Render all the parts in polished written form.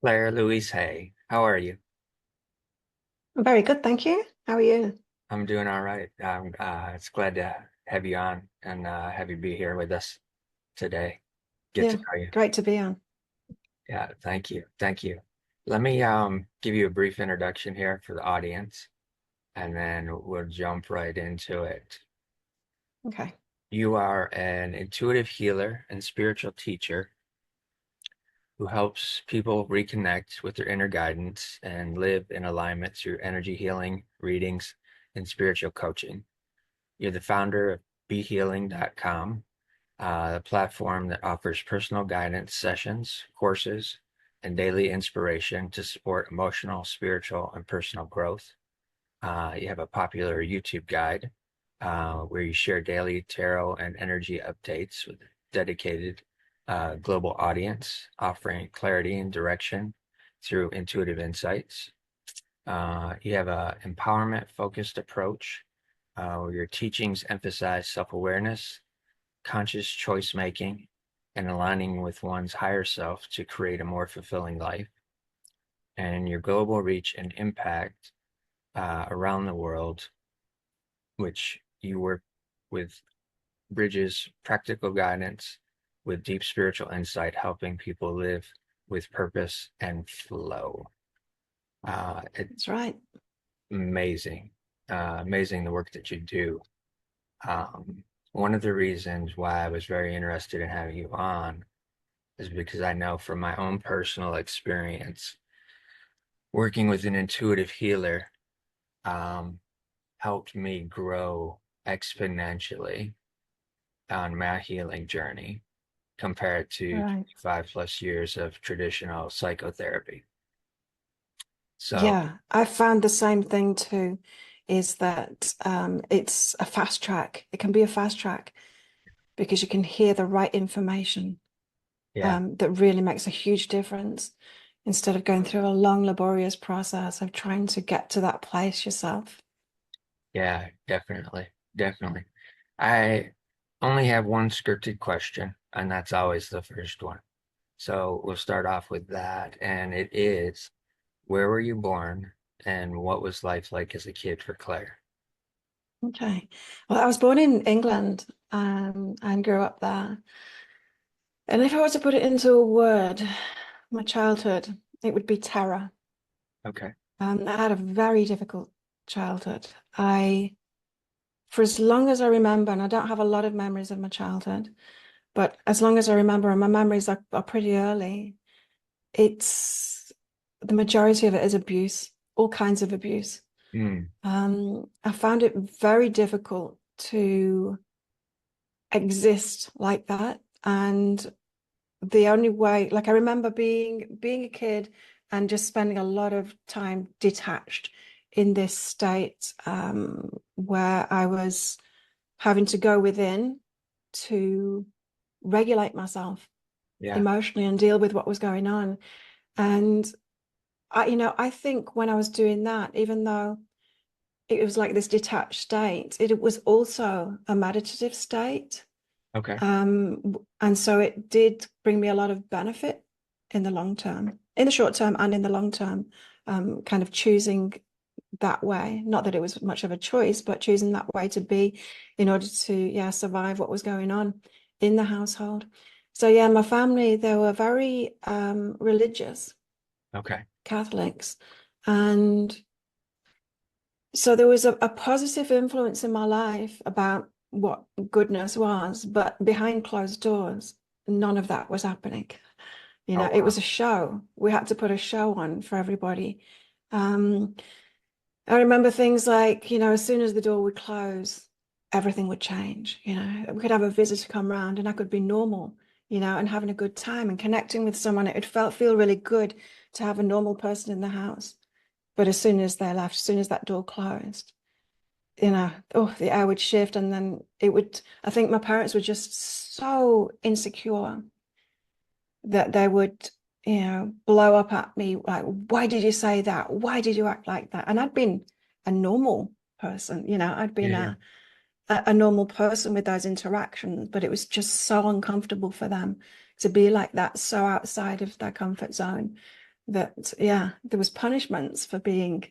Claire Louise Hay, how are you? I'm very good, thank you. How are you? I'm doing all right. It's glad to have you on and have you be here with us today. Get to Yeah, know you. great to be on. Yeah, thank you. Thank you. Let me give you a brief introduction here for the audience, and then we'll jump right into it. Okay. You are an intuitive healer and spiritual teacher who helps people reconnect with their inner guidance and live in alignment through energy healing, readings, and spiritual coaching. You're the founder of BeHealing.com, a platform that offers personal guidance sessions, courses, and daily inspiration to support emotional, spiritual, and personal growth. You have a popular YouTube guide where you share daily tarot and energy updates with a dedicated global audience, offering clarity and direction through intuitive insights. You have a empowerment focused approach where your teachings emphasize self-awareness, conscious choice making, and aligning with one's higher self to create a more fulfilling life. And your global reach and impact around the world, which you work with, bridges practical guidance with deep spiritual insight, helping people live with purpose and flow. It's That's right. amazing, amazing the work that you do. One of the reasons why I was very interested in having you on is because I know from my own personal experience, working with an intuitive healer um, helped me grow exponentially on my healing journey compared to Right. 5+ years of traditional psychotherapy. So, Yeah, I found the same thing too, is that it's a fast track. It can be a fast track because you can hear the right information yeah, that really makes a huge difference instead of going through a long, laborious process of trying to get to that place yourself. yeah, definitely, definitely. I only have one scripted question, and that's always the first one. So we'll start off with that. And it is, where were you born and what was life like as a kid for Claire? Okay. Well, I was born in England and grew up there. And if I were to put it into a word, my childhood, it would be terror. Okay. I had a very difficult childhood. For as long as I remember, and I don't have a lot of memories of my childhood, but as long as I remember, and my memories are pretty early, it's the majority of it is abuse, all kinds of abuse. Mm, I found it very difficult to exist like that. And the only way, like I remember being a kid and just spending a lot of time detached in this state where I was having to go within to regulate myself yeah. emotionally and deal with what was going on. And I think when I was doing that, even though it was like this detached state, it was also a meditative state. Okay. And so it did bring me a lot of benefit in the long term, in the short term and in the long term, kind of choosing that way. Not that it was much of a choice, but choosing that way to be in order to, yeah, survive what was going on in the household. So yeah, my family, they were very religious Okay. Catholics. And so there was a positive influence in my life about what goodness was, but behind closed doors, none of that was happening. Oh, It wow. was a show. We had to put a show on for everybody. Um, I remember things like, as soon as the door would close, everything would change. We could have a visitor come round and I could be normal, and having a good time and connecting with someone. It felt feel really good to have a normal person in the house. But as soon as they left, as soon as that door closed, oh, the air would shift and then I think my parents were just so insecure that they would, blow up at me like, why did you say that? Why did you act like that? And I'd been a normal person, I'd been Yeah. a normal person with those interactions, but it was just so uncomfortable for them to be like that, so outside of their comfort zone. that, yeah, there was punishments for being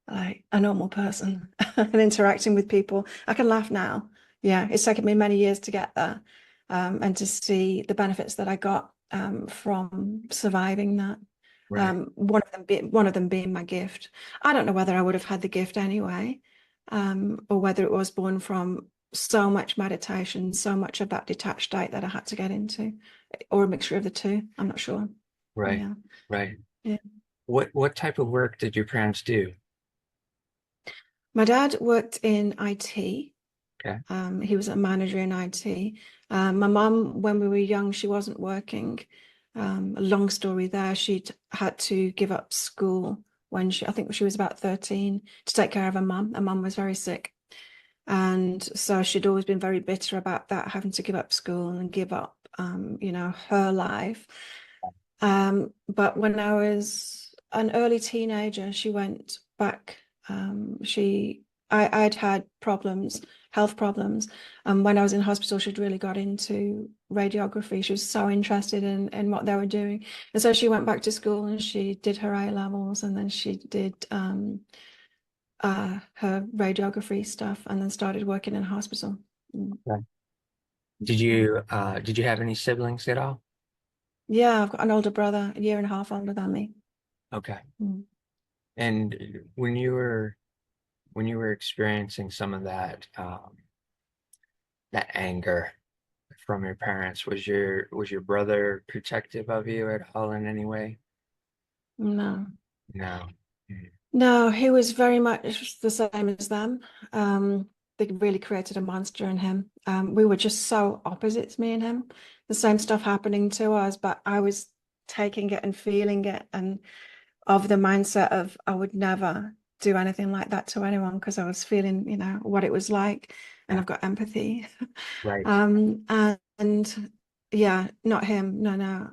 like a normal person and interacting with people. I can laugh now. Yeah, it's taken me many years to get there, and to see the benefits that I got from surviving that. Right. One of them being my gift. I don't know whether I would have had the gift anyway, or whether it was born from so much meditation, so much of that detached state that I had to get into, or a mixture of the two. I'm not sure. Right. Yeah, Right. yeah. What type of work did your parents do? My dad worked in IT. Okay. He was a manager in IT. My mum, when we were young, she wasn't working. A long story there. She'd had to give up school when I think she was about 13 to take care of her mum. Her mum was very sick. And so she'd always been very bitter about that, having to give up school and give up, her life. But when I was an early teenager, she went back. I'd had problems, health problems. When I was in hospital, she'd really got into radiography. She was so interested in what they were doing. And so she went back to school and she did her A levels, and then she did her radiography stuff, and then started working in a hospital. Mm. Okay. Mm. Did you have any siblings at all? Yeah, I've got an older brother, a year and a half older than me. Okay. Mm. And when you were experiencing some of that anger from your parents, was your brother protective of you at all in any way? No. No. Mm. No, he was very much the same as them. They really created a monster in him. We were just so opposites, me and him. The same stuff happening to us, but I was taking it and feeling it, and of the mindset of I would never do anything like that to anyone because I was feeling, what it was like, and Yeah. I've got empathy. Right. And yeah, not him. No, no.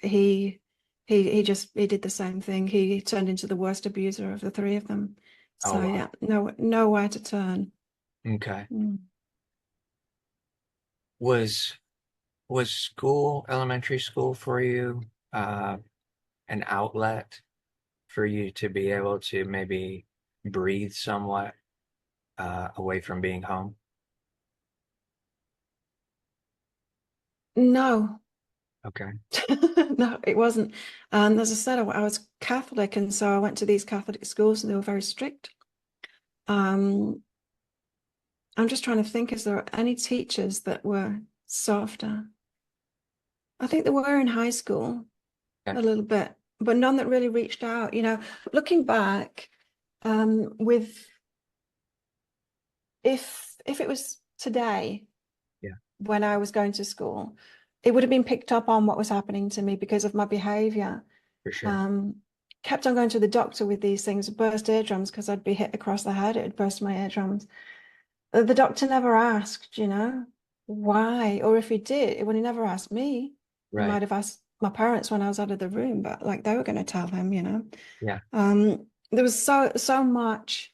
He did the same thing. He turned into the worst abuser of the three of them. Oh So wow. yeah, nowhere to turn. Okay. Mm. Was was school, elementary school for you, uh, an outlet for you to be able to maybe breathe somewhat away from being home? No, Okay. no, it wasn't. And as I said, I was Catholic, and so I went to these Catholic schools, and they were very strict. Um, I'm just trying to think, is there any teachers that were softer? I think there were in high school Okay. a little bit, but none that really reached out. Looking back, with if it was today Yeah, when I was going to school, it would have been picked up on what was happening to me because of my behavior. for sure. Um, Kept on going to the doctor with these things, burst eardrums because I'd be hit across the head. It would burst my eardrums. The doctor never asked, why, or if he did, well, he never asked me. He Right. might have asked my parents when I was out of the room, but like they were going to tell him. Yeah. There was so much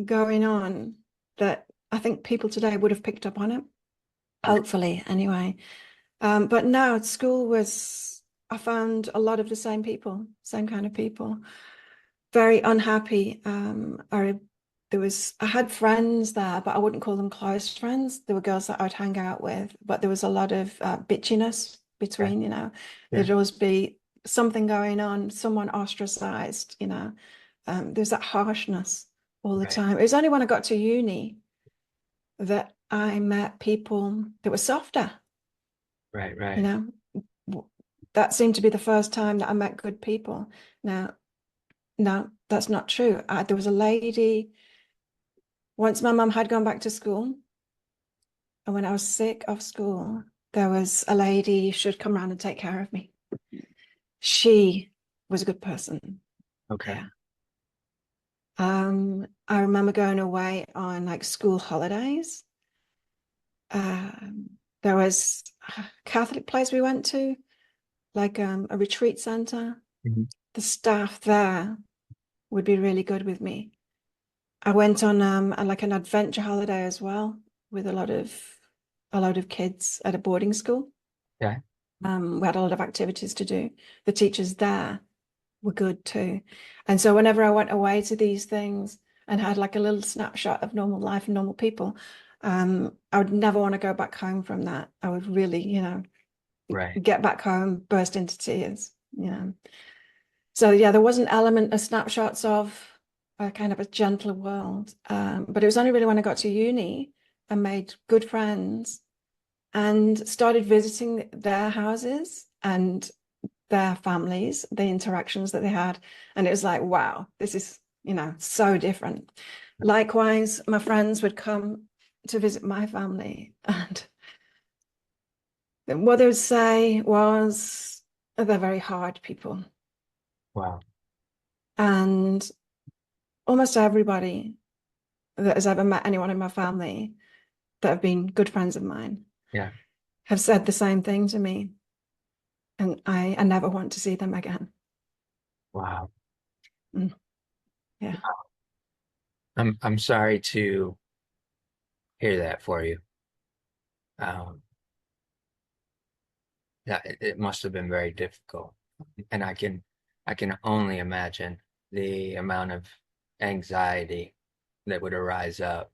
going on that I think people today would have picked up on it, Okay. hopefully, anyway. But no, at school I found a lot of the same people, same kind of people, very unhappy. I had friends there, but I wouldn't call them close friends. There were girls that I would hang out with, but there was a lot of bitchiness Okay. between. Yeah. There'd always be something going on, someone ostracized. There's that harshness all the Right. time. It was only when I got to uni that I met people that were softer, Right. you Right. know. That seemed to be the first time that I met good people. Now, no, that's not true. There was a lady, once my mum had gone back to school, and when I was sick of school, there was a lady should come around and take care of me. She was a good person. Okay. Yeah. I remember going away on like school holidays. Um, there was a Catholic place we went to, like a retreat center. Mhm. The staff there would be really good with me. I went on like an adventure holiday as well with a lot of kids at a boarding school. Okay. We had a lot of activities to do. The teachers there were good too. And so whenever I went away to these things and had like a little snapshot of normal life and normal people, I would never want to go back home from that. I would really, Right. get back home, burst into tears, So yeah, there was an element of snapshots of a kind of a gentler world. But it was only really when I got to uni and made good friends and started visiting their houses and their families, the interactions that they had. And it was like, wow, this is, so different. Likewise, my friends would come to visit my family, and what they would say was, they're very hard people. Wow. And almost everybody that has ever met anyone in my family that have been good friends of mine Yeah. have said the same thing to me. And I never want to see them again. Wow. Mm, yeah. I'm sorry to hear that for you. Um, yeah, it must have been very difficult. And I can only imagine the amount of anxiety that would arise up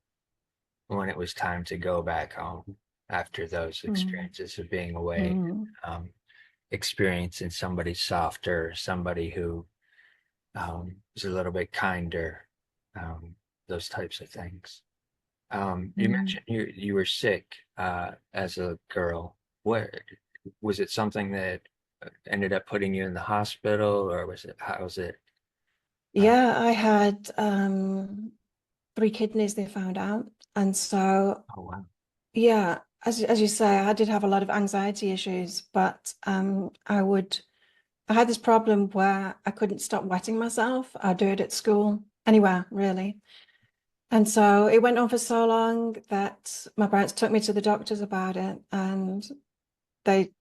when it was time to go back home after those Mm, experiences of being away, mm, um, experiencing somebody softer, somebody who is a little bit kinder, those types of things. You mm. mentioned you were sick as a girl. What was it something that ended up putting you in the hospital, or was it how was it? Uh, Yeah, I had 3 kidneys they found out. And so, oh wow. yeah, as you say, I did have a lot of anxiety issues, but I had this problem where I couldn't stop wetting myself. I'd do it at school, anywhere really. And so it went on for so long that my parents took me to the doctors about it, and they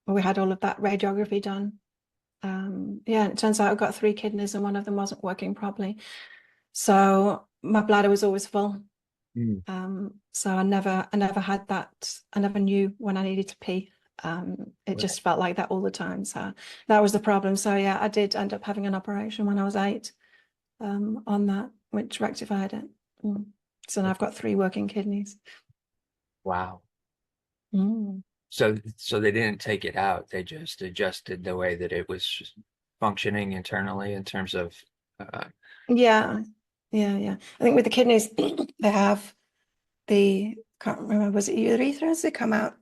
we had all of that radiography done. Yeah, and it turns out I've got 3 kidneys and one of them wasn't working properly. So my bladder was always full. Mm, So I never had that. I never knew when I needed to pee. It right. just felt like that all the time. So that was the problem. So yeah, I did end up having an operation when I was 8, on that, which rectified it. Mm. So now I've got 3 working kidneys. Wow. Mm. So they didn't take it out. They just adjusted the way that it was functioning internally in terms of uh, Yeah, yeah. I think with the kidneys, they have can't remember, was it urethras? They come out,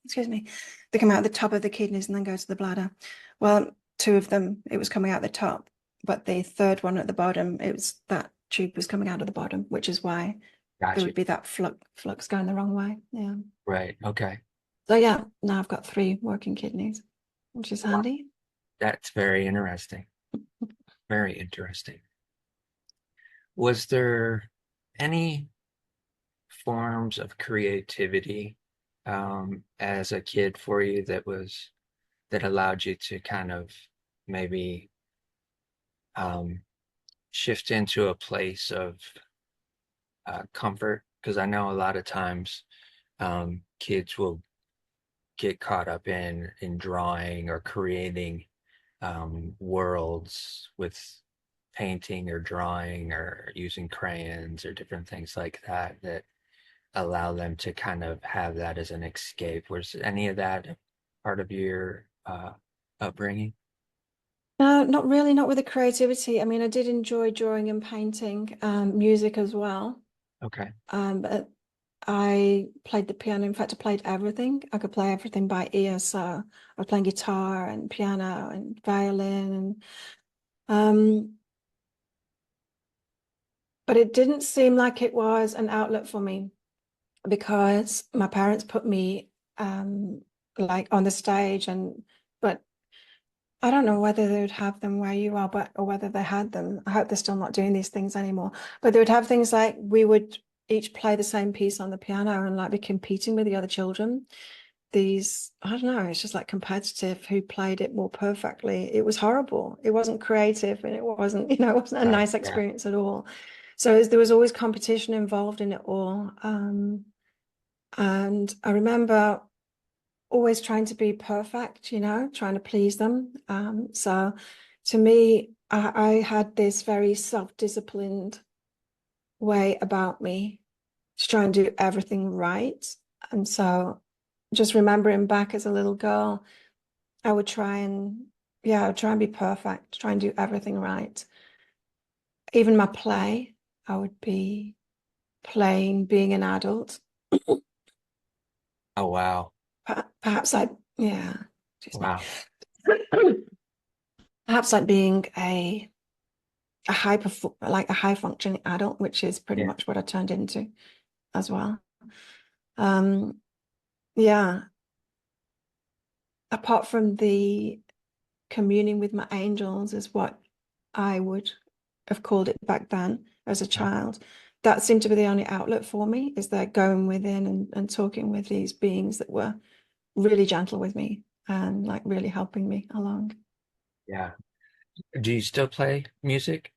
excuse me, they come out the top of the kidneys and then go to the bladder. Well, 2 of them, it was coming out the top, but the third one at the bottom, that tube was coming out of the bottom, which is why there gotcha. would be that flux going the wrong way. Yeah. Right. Okay. So yeah, now I've got 3 working kidneys, which is Wow. handy. That's very interesting. Very interesting. Was there any forms of creativity as a kid for you that allowed you to kind of maybe um, shift into a place of comfort? Because I know a lot of times kids will get caught up in drawing or creating worlds with painting or drawing or using crayons or different things like that that allow them to kind of have that as an escape. Was any of that part of your upbringing? No, not really, not with the creativity. I mean, I did enjoy drawing and painting, music as well. Okay, But I played the piano. In fact, I played everything. I could play everything by ear. So I was playing guitar and piano and violin, and um, but it didn't seem like it was an outlet for me because my parents put me like on the stage, and but I don't know whether they would have them where you are, but or whether they had them. I hope they're still not doing these things anymore. But they would have things like we would each play the same piece on the piano and like be competing with the other children. I don't know, it's just like competitive who played it more perfectly. It was horrible. It wasn't creative, and it wasn't, it wasn't a right, nice yeah, experience at all. So there was always competition involved in it all. And I remember always trying to be perfect, trying to please them. So to me, I had this very self-disciplined way about me to try and do everything right. And so just remembering back as a little girl, I would try and, yeah, I would try and be perfect, try and do everything right. Even my play, I would be playing being an adult. Oh, wow. Perhaps I, yeah, excuse me. Wow. Perhaps like being like a high functioning adult, which is pretty Yeah. much what I turned into as well. Um, yeah, apart from the communing with my angels is what I would have called it back then as a child. That seemed to be the only outlet for me, is that going within and talking with these beings that were really gentle with me and like really helping me along. Yeah. Do you still play music?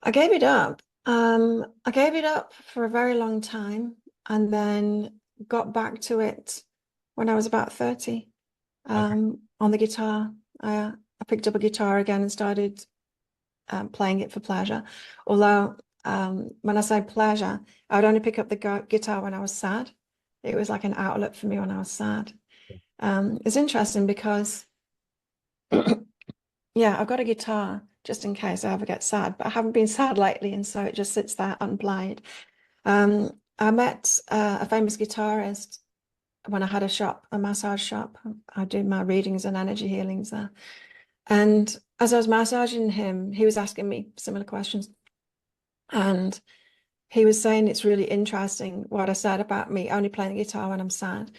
I gave it up. I gave it up for a very long time and then got back to it when I was about 30, Okay. on the guitar. I picked up a guitar again and started playing it for pleasure. Although, when I say pleasure, I would only pick up the guitar when I was sad. It was like an outlet for me when I was sad. It's interesting because, yeah, I've got a guitar just in case I ever get sad, but I haven't been sad lately, and so it just sits there unplayed. I met a famous guitarist when I had a shop, a massage shop. I do my readings and energy healings there. And as I was massaging him, he was asking me similar questions. And he was saying it's really interesting what I said about me only playing the guitar when I'm sad.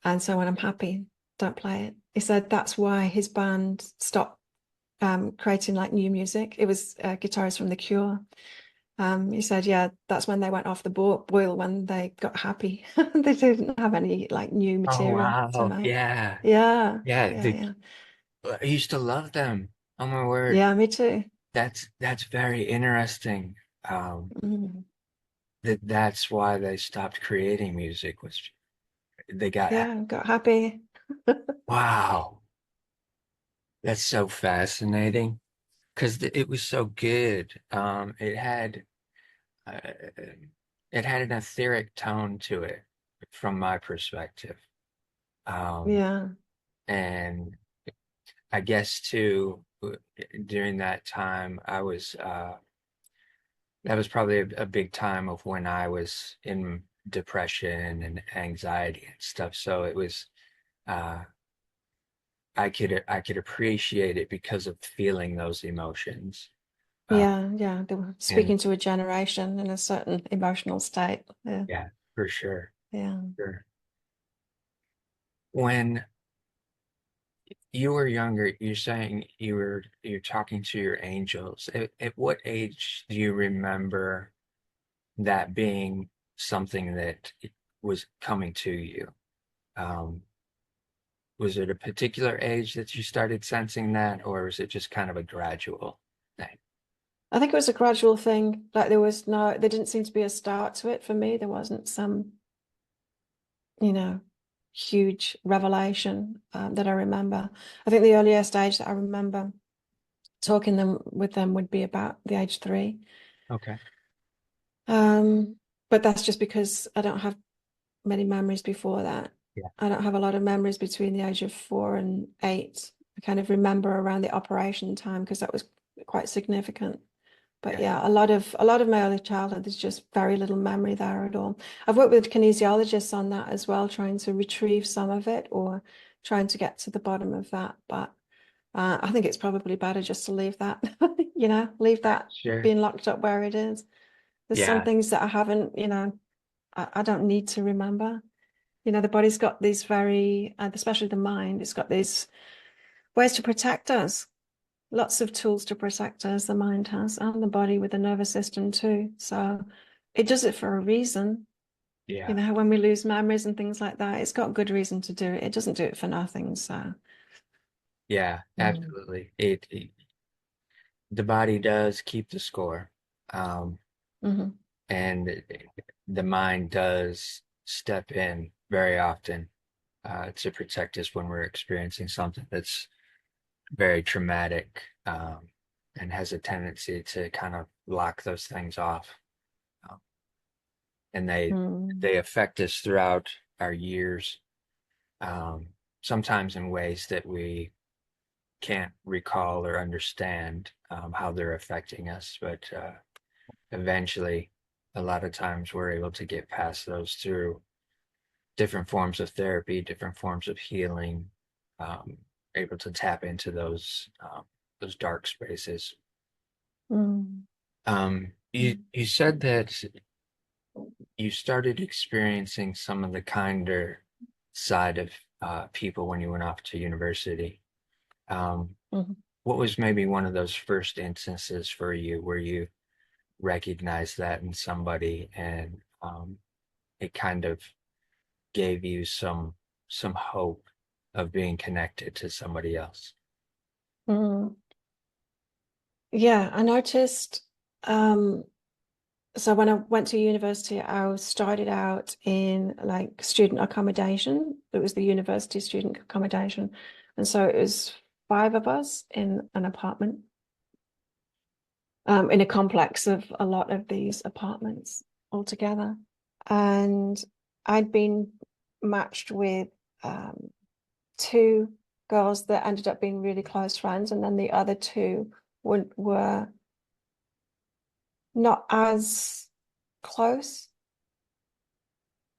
And so when I'm happy, don't play it. He said that's why his band stopped creating like new music. It was a guitarist from The Cure. He said, yeah, that's when they went off the boil when they got happy. They didn't have any like new Oh, material to wow. make. Yeah. Yeah, Yeah. yeah, yeah. I used to love them. Oh my word. Yeah, me too. That's very interesting. Mm. That's why they stopped creating music was they got Yeah, got happy. wow. That's so fascinating because it was so good. Uh, it had an etheric tone to it from my perspective. Um, Yeah, and I guess too, during that time, that was probably a big time of when I was in depression and anxiety and stuff. So it was, uh, I could appreciate it because of feeling those emotions. Uh, yeah, yeah. They were and speaking to a generation in a certain emotional state. Yeah, yeah, for sure, yeah, sure. When you were younger, you're saying you're talking to your angels. At what age do you remember that being something that was coming to you? Um, was it a particular age that you started sensing that, or was it just kind of a gradual thing? I think it was a gradual thing. Like there didn't seem to be a start to it for me. There wasn't some, you know, huge revelation that I remember. I think the earliest age that I remember talking with them would be about the age 3. Okay. Um, but that's just because I don't have many memories before that. Yeah. I don't have a lot of memories between the age of 4 and 8. I kind of remember around the operation time because that was quite significant. But Yeah. yeah, a lot of my early childhood, there's just very little memory there at all. I've worked with kinesiologists on that as well, trying to retrieve some of it or trying to get to the bottom of that. But I think it's probably better just to leave that, leave that Sure. being locked up where it is. There's some Yeah. things that I haven't, I don't need to remember. The body's got these especially the mind, it's got these ways to protect us. Lots of tools to protect us, the mind has, and the body with the nervous system too. So it does it for a reason. Yeah. When we lose memories and things like that, it's got good reason to do it. It doesn't do it for nothing. So, Yeah. mm, Absolutely. The body does keep the score. Um, mhm. and the mind does step in very often. to protect us when we're experiencing something that's very traumatic, and has a tendency to kind of lock those things off. Um, and Mm, they affect us throughout our years, um, sometimes in ways that we can't recall or understand how they're affecting us, but eventually, a lot of times we're able to get past those through different forms of therapy, different forms of healing, um, able to tap into those dark spaces. mm, mm, You said that you started experiencing some of the kinder side of people when you went off to university. Um, mm, what was maybe one of those first instances for you where you recognized that in somebody, and it kind of gave you some hope of being connected to somebody else? mm. Yeah, I noticed. Um, so when I went to university, I started out in like student accommodation. It was the university student accommodation. And so it was five of us in an apartment, in a complex of a lot of these apartments altogether. And I'd been matched with um, two girls that ended up being really close friends, and then the other two were not as close.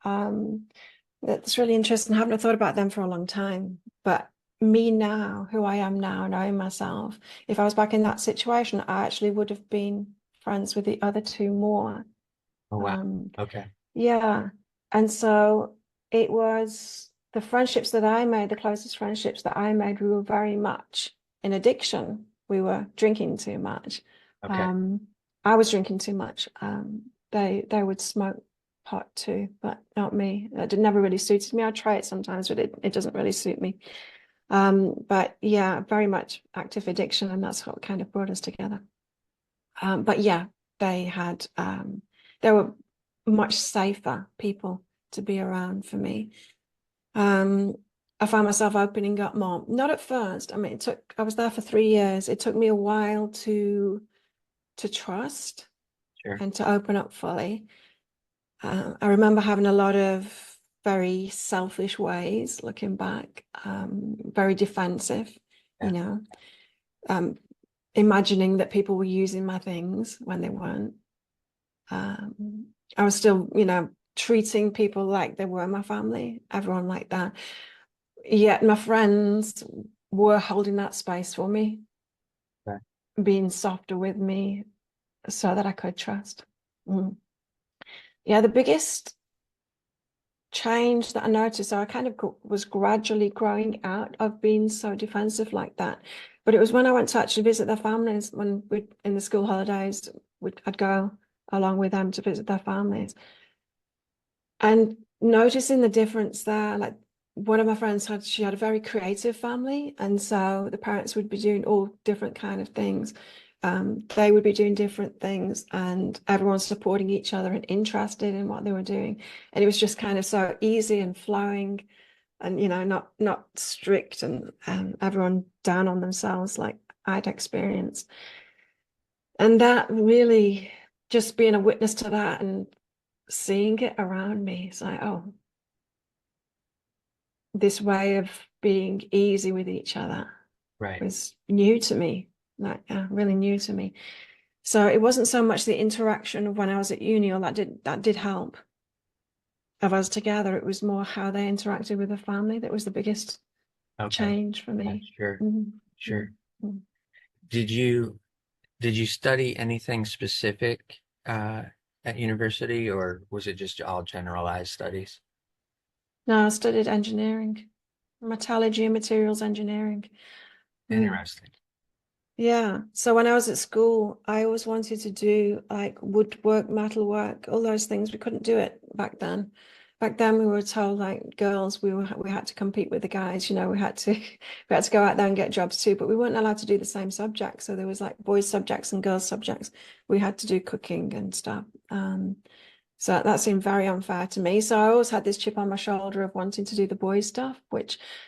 Um, that's really interesting. I haven't thought about them for a long time. But me now, who I am now, knowing myself, if I was back in that situation, I actually would have been friends with the other two more. Oh, wow. Um, Okay. yeah. And so it was the friendships that I made, the closest friendships that I made, we were very much in addiction. We were drinking too much. Okay. Um, I was drinking too much. They would smoke pot too, but not me. It never really suited me. I try it sometimes, but it doesn't really suit me. But yeah, very much active addiction, and that's what kind of brought us together. But yeah, they had they were much safer people to be around for me. Um, I found myself opening up more. Not at first. I mean, I was there for 3 years. It took me a while to trust Sure. and to open up fully. I remember having a lot of very selfish ways looking back, very defensive, you Yeah. know, um, imagining that people were using my things when they weren't. Um, I was still, treating people like they were my family, everyone like that. Yet my friends were holding that space for me, Okay. being softer with me so that I could trust. Mm. Yeah, the biggest change that I noticed, so I kind of was gradually growing out of being so defensive like that. But it was when I went to actually visit their families, when we in the school holidays, I'd go along with them to visit their families. And noticing the difference there, like one of my friends she had a very creative family, and so the parents would be doing all different kind of things. They would be doing different things, and everyone's supporting each other and interested in what they were doing. And it was just kind of so easy and flowing, and not strict and everyone down on themselves like I'd experienced. And that really, just being a witness to that and seeing it around me, it's like, oh, this way of being easy with each other Right. was new to me, like really new to me. So it wasn't so much the interaction of when I was at uni, or that did help of us together. It was more how they interacted with the family that was the biggest Okay. change for Yeah, me. sure. Mhm. Sure. Mhm. Did you did you study anything specific at university, or was it just all generalized studies? No, I studied engineering, metallurgy and materials engineering. Mm. Interesting. Yeah. So when I was at school, I always wanted to do like woodwork, metalwork, all those things. We couldn't do it back then. Back then we were told like girls, we had to compete with the guys, we had to we had to go out there and get jobs too, but we weren't allowed to do the same subjects. So there was like boys subjects and girls subjects. We had to do cooking and stuff. So that seemed very unfair to me. So I always had this chip on my shoulder of wanting to do the boys' stuff,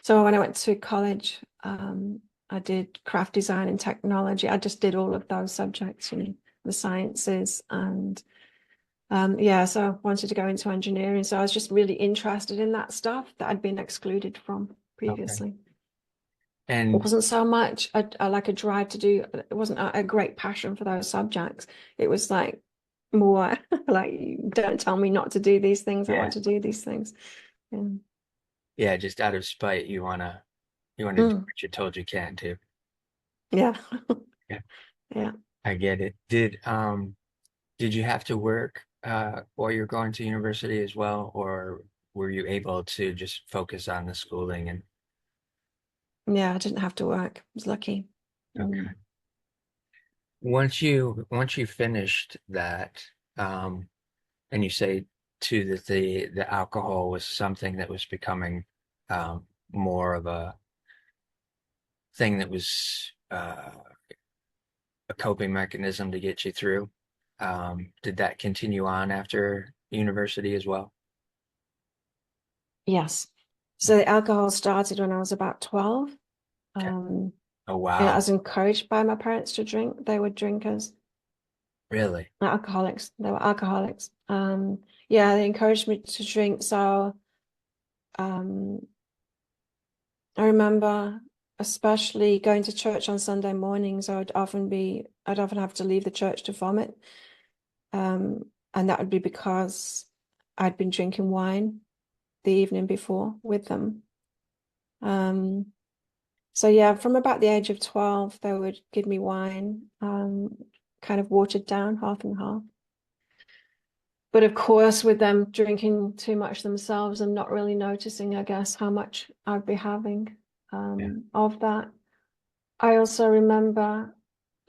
so when I went to college, I did craft design and technology. I just did all of those subjects, the sciences. And yeah, so I wanted to go into engineering. So I was just really interested in that stuff that I'd been excluded from Okay. previously. It And wasn't so much like a drive to do, it wasn't a great passion for those subjects. It was like more like, don't tell me not to do these things. I yeah, want to do these things. Yeah. yeah, just out of spite, you wanna do Mm. what you're told you can't do. Yeah. Yeah, Yeah. I get it. Did you have to work while you're going to university as well, or were you able to just focus on the schooling and Yeah. I didn't have to work. I was lucky. okay. Mm. Once you finished that, um, and you say too that the alcohol was something that was becoming more of a thing that was a coping mechanism to get you through. Did that continue on after university as well? Yes. So the alcohol started when I was about 12. Okay. Um, Oh and I wow. was encouraged by my parents to drink. They were drinkers, Really? not alcoholics. They were alcoholics. Yeah, they encouraged me to drink. So um, I remember especially going to church on Sunday mornings. I'd often have to leave the church to vomit. And that would be because I'd been drinking wine the evening before with them. Um, so yeah, from about the age of 12, they would give me wine, kind of watered down, half and half. But of course, with them drinking too much themselves and not really noticing, I guess, how much I'd be having Yeah. of that. I also remember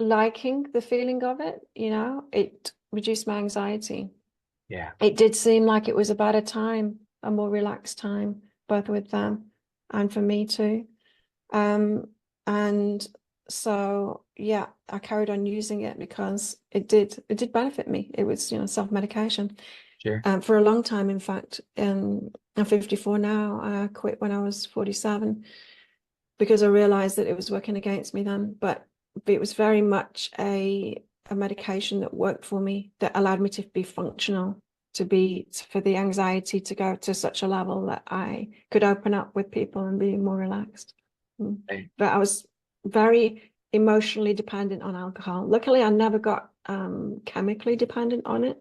liking the feeling of it, it reduced my anxiety. Yeah. It did seem like it was a better time, a more relaxed time, both with them and for me too. Um, and so yeah, I carried on using it because it did benefit me. It was, self-medication. Sure. For a long time, in fact. I'm 54 now. I quit when I was 47 because I realized that it was working against me then. But it was very much a medication that worked for me, that allowed me to be functional, for the anxiety to go to such a level that I could open up with people and be more relaxed. Right. But I was very emotionally dependent on alcohol. Luckily, I never got chemically dependent on it.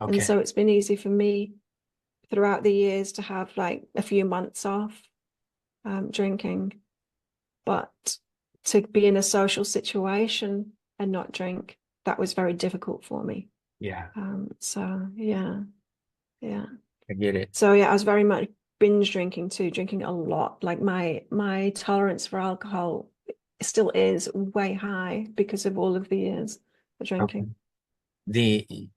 And Okay. so it's been easy for me throughout the years to have like a few months off drinking. But to be in a social situation and not drink, that was very difficult for me. Yeah. So yeah, yeah. I get it. So yeah, I was very much binge drinking too, drinking a lot. Like my tolerance for alcohol still is way high because of all of the years of Okay. drinking. The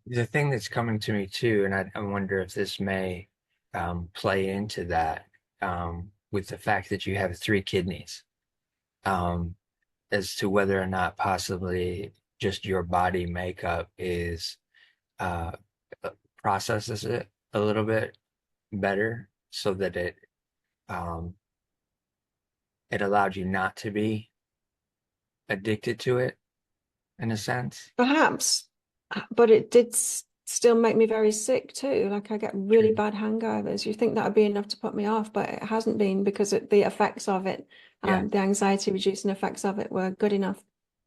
the thing that's coming to me too, and I wonder if this may play into that with the fact that you have three kidneys, um, as to whether or not possibly just your body makeup is uh, processes it a little bit better so that um, it allowed you not to be addicted to it in a sense. Perhaps, but it did still make me very sick too. Like I get really True. bad hangovers. You think that would be enough to put me off, but it hasn't been because the effects of it, Yeah. the anxiety reducing effects of it were good enough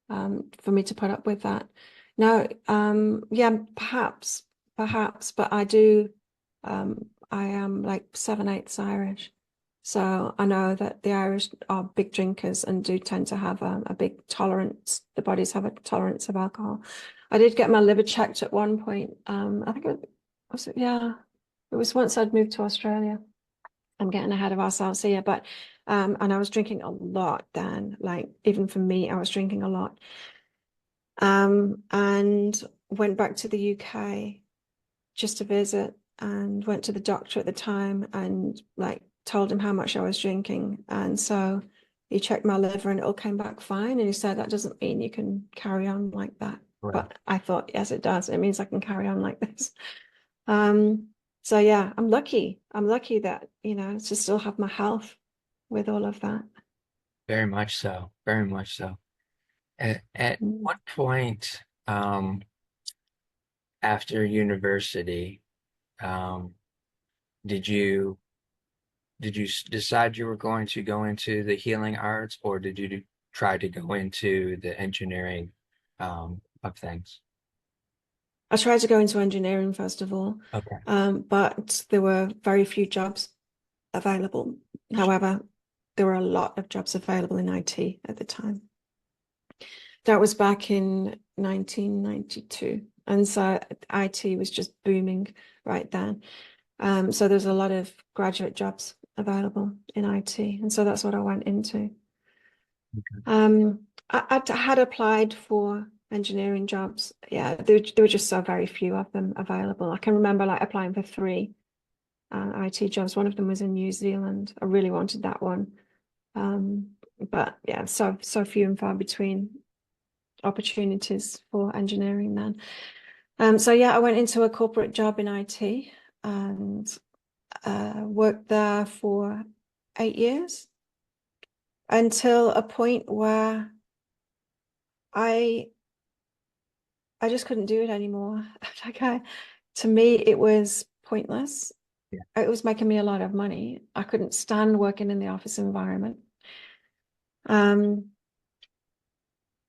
for me to put up with that. No, yeah, perhaps, but I am like 7/8 Irish. So I know that the Irish are big drinkers and do tend to have a big tolerance. The bodies have a tolerance of alcohol. I did get my liver checked at one point. I think yeah, it was once I'd moved to Australia. I'm getting ahead of ourselves here, but and I was drinking a lot then. Like even for me, I was drinking a lot. And went back to the UK just to visit and went to the doctor at the time and like told him how much I was drinking. And so he checked my liver and it all came back fine. And he said, that doesn't mean you can carry on like that. Right. but I thought, yes, it does. It means I can carry on like this. Um, so yeah, I'm lucky. I'm lucky that, to still have my health with all of that. Very much so. Very much so. At Mm. what point, after university, um, did you decide you were going to go into the healing arts, or did you try to go into the engineering of things? I tried to go into engineering first of all, Okay. but there were very few jobs available. However, there were a lot of jobs available in IT at the time. That was back in 1992. And so IT was just booming right then. So there's a lot of graduate jobs available in IT. And so that's what I went into. I had applied for engineering jobs. Yeah, there were just so very few of them available. I can remember like applying for three IT jobs. One of them was in New Zealand. I really wanted that one. But yeah, so few and far between opportunities for engineering then. So yeah, I went into a corporate job in IT and worked there for 8 years until a point where I I just couldn't do it anymore. To me, it was pointless. Yeah. It was making me a lot of money. I couldn't stand working in the office environment. Um,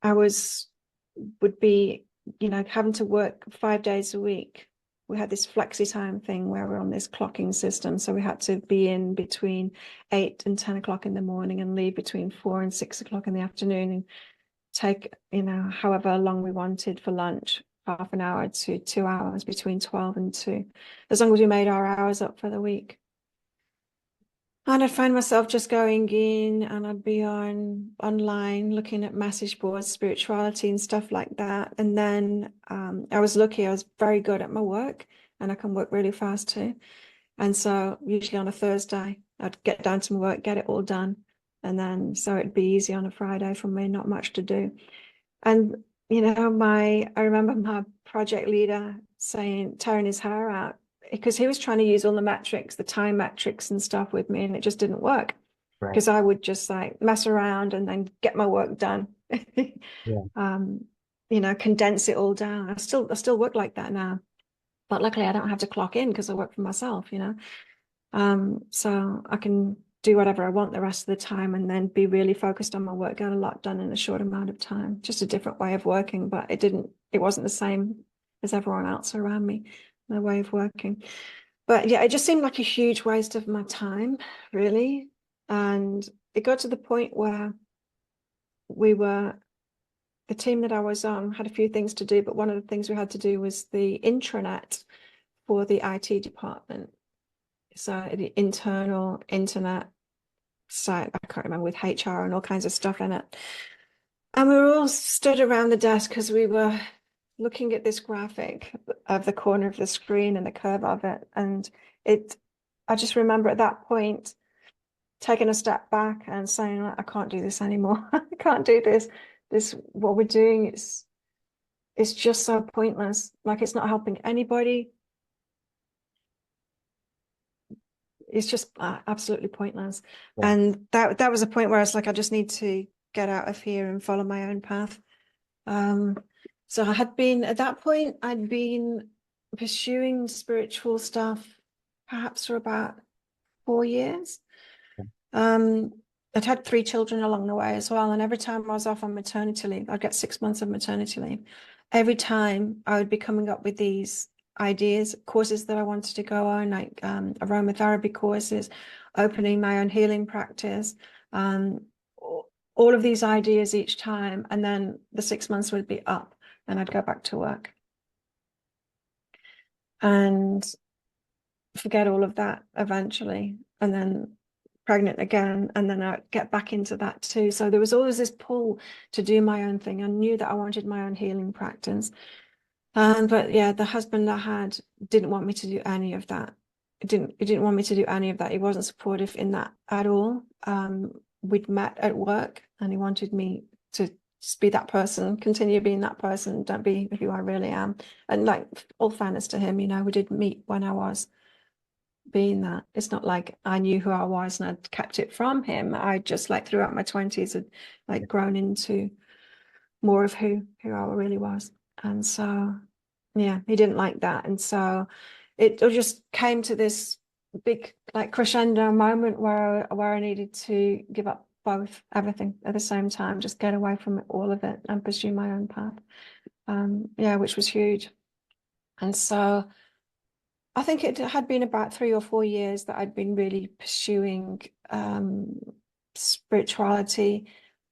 I would be, having to work 5 days a week. We had this flexi time thing where we're on this clocking system. So we had to be in between 8 and 10 o'clock in the morning and leave between 4 and 6 o'clock in the afternoon and take, however long we wanted for lunch, half an hour to 2 hours between 12 and 2, as long as we made our hours up for the week. And I'd find myself just going in and I'd be online looking at message boards, spirituality and stuff like that. And then I was lucky, I was very good at my work and I can work really fast too. And so usually on a Thursday, I'd get down to my work, get it all done. And then so it'd be easy on a Friday for me, not much to do. And I remember my project leader saying, tearing his hair out because he was trying to use all the metrics, the time metrics and stuff with me, and it just didn't work Right. because I would just like mess around and then get my work done. Yeah. um, condense it all down. I still work like that now, but luckily I don't have to clock in because I work for myself. So I can do whatever I want the rest of the time and then be really focused on my work, get a lot done in a short amount of time. Just a different way of working, but it wasn't the same as everyone else around me, my way of working. But yeah, it just seemed like a huge waste of my time, really. And it got to the point where we were, the team that I was on had a few things to do, but one of the things we had to do was the intranet for the IT department. So the internal internet site, I can't remember, with HR and all kinds of stuff in it. And we were all stood around the desk because we were looking at this graphic of the corner of the screen and the curve of it. And I just remember at that point taking a step back and saying, I can't do this anymore. I can't do this. What we're doing is it's just so pointless. Like it's not helping anybody. It's just absolutely pointless. Yeah. And that was a point where I was like, I just need to get out of here and follow my own path. Um, so I had been at that point, I'd been pursuing spiritual stuff perhaps for about 4 years. Um, I'd had 3 children along the way as well. And every time I was off on maternity leave, I'd get 6 months of maternity leave. Every time I would be coming up with these ideas, courses that I wanted to go on, like aromatherapy courses, opening my own healing practice, um, all of these ideas each time. And then the 6 months would be up and I'd go back to work and forget all of that eventually. And then pregnant again, and then I'd get back into that too. So there was always this pull to do my own thing. I knew that I wanted my own healing practice. But yeah, the husband I had didn't want me to do any of that. He didn't want me to do any of that. He wasn't supportive in that at all. We'd met at work and he wanted me to just be that person, continue being that person, don't be who I really am. And like, all fairness to him, we did meet when I was being that. It's not like I knew who I was and I'd kept it from him. I just, like, throughout my 20s had, like, grown into more of who I really was. And so yeah, he didn't like that. And so it just came to this big, like, crescendo moment where I needed to give up everything at the same time, just get away from all of it and pursue my own path. Yeah, which was huge. And so I think it had been about 3 or 4 years that I'd been really pursuing spirituality.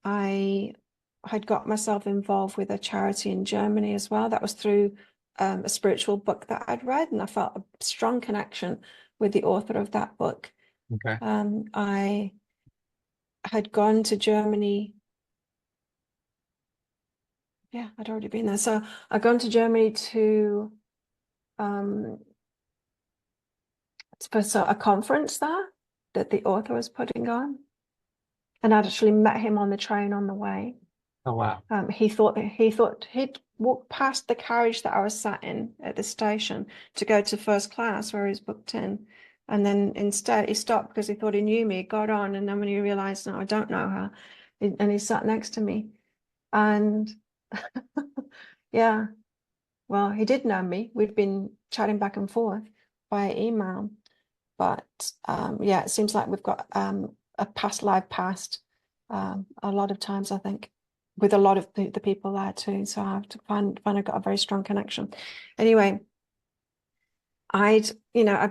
I had got myself involved with a charity in Germany as well. That was through a spiritual book that I'd read, and I felt a strong connection with the author of that book. Okay. I had gone to Germany. Yeah, I'd already been there. So I'd gone to Germany to um, for a conference there that the author was putting on, and I'd actually met him on the train on the way. Oh, wow. He thought he'd walked past the carriage that I was sat in at the station to go to first class where he was booked in. And then instead he stopped because he thought he knew me, got on, and then when he realized, no, I don't know her, and he sat next to me. And yeah, well, he did know me. We'd been chatting back and forth via email. But yeah, it seems like we've got a past life past a lot of times, I think, with a lot of the people there too. So I have to find I got a very strong connection. Anyway, I've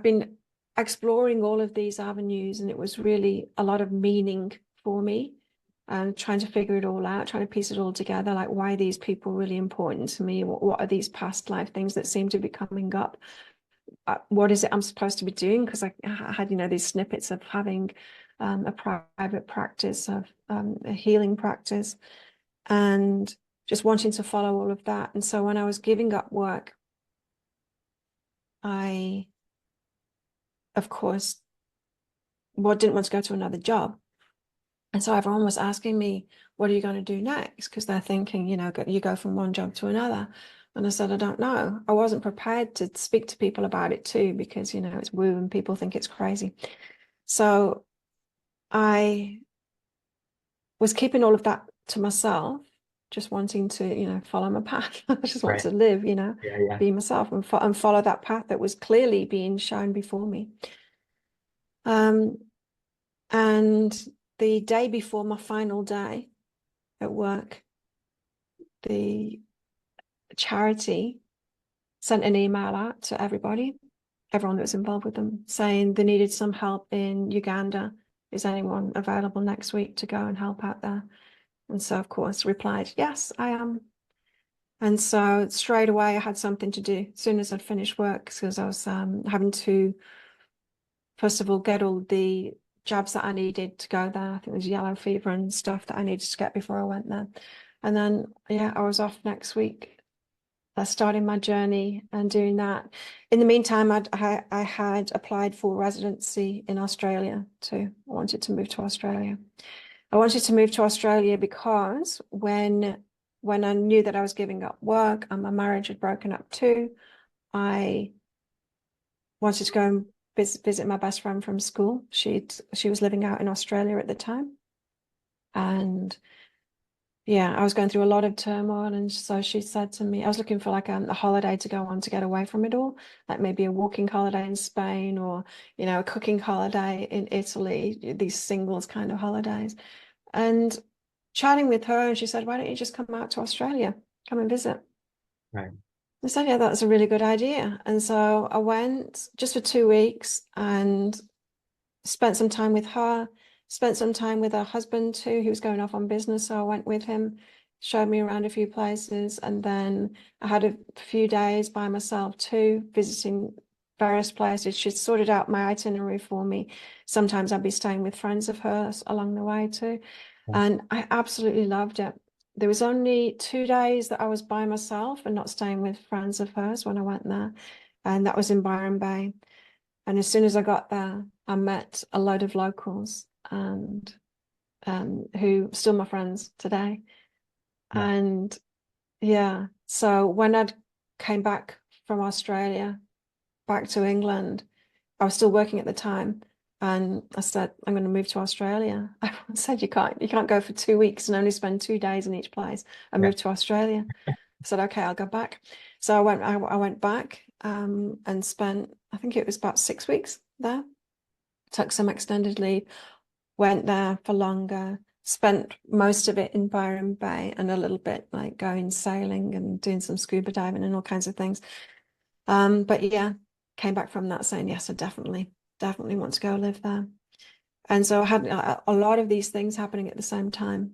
been exploring all of these avenues, and it was really a lot of meaning for me, and trying to figure it all out, trying to piece it all together, like, why are these people really important to me? What are these past life things that seem to be coming up? What is it I'm supposed to be doing? Because I had, these snippets of having a private practice, of a healing practice, and just wanting to follow all of that. And so when I was giving up work, I, of course, didn't want to go to another job. And so everyone was asking me, what are you going to do next? Because they're thinking, you go from one job to another. And I said, I don't know. I wasn't prepared to speak to people about it too, because, it's woo and people think it's crazy. So I was keeping all of that to myself, just wanting to, follow my path. I just want Right. to live, Yeah, yeah. be myself and follow that path that was clearly being shown before me. And the day before my final day at work, the charity sent an email out to everyone that was involved with them, saying they needed some help in Uganda. Is anyone available next week to go and help out there? And so, of course, replied, yes, I am. And so straight away, I had something to do as soon as I'd finished work, because I was having to, first of all, get all the jabs that I needed to go there. I think it was yellow fever and stuff that I needed to get before I went there. And then, yeah, I was off next week, starting my journey and doing that. In the meantime, I had applied for residency in Australia too. I wanted to move to Australia. I wanted to move to Australia because when I knew that I was giving up work and my marriage had broken up too, I wanted to go and visit my best friend from school. She was living out in Australia at the time. And yeah, I was going through a lot of turmoil. And so she said to me, I was looking for like a holiday to go on to get away from it all, like maybe a walking holiday in Spain, or, a cooking holiday in Italy, these singles kind of holidays. And chatting with her, and she said, why don't you just come out to Australia, come and visit? Right. I said, yeah, that's a really good idea. And so I went just for 2 weeks and spent some time with her, spent some time with her husband too. He was going off on business, so I went with him, showed me around a few places, and then I had a few days by myself too, visiting various places. She sorted out my itinerary for me. Sometimes I'd be staying with friends of hers along the way too. And I absolutely loved it. There was only 2 days that I was by myself and not staying with friends of hers when I went there. And that was in Byron Bay. And as soon as I got there, I met a load of locals, and who are still my friends today. Right. And yeah, so when I came back from Australia back to England, I was still working at the time, and I said, I'm going to move to Australia. Everyone said you can't go for 2 weeks and only spend 2 days in each place. I Yeah. moved to Australia. I said, okay, I'll go back. So I went back and spent, I think it was about 6 weeks there. Took some extended leave, went there for longer, spent most of it in Byron Bay and a little bit like going sailing and doing some scuba diving and all kinds of things. But yeah, came back from that saying, yes, I definitely want to go live there. And so I had a lot of these things happening at the same time,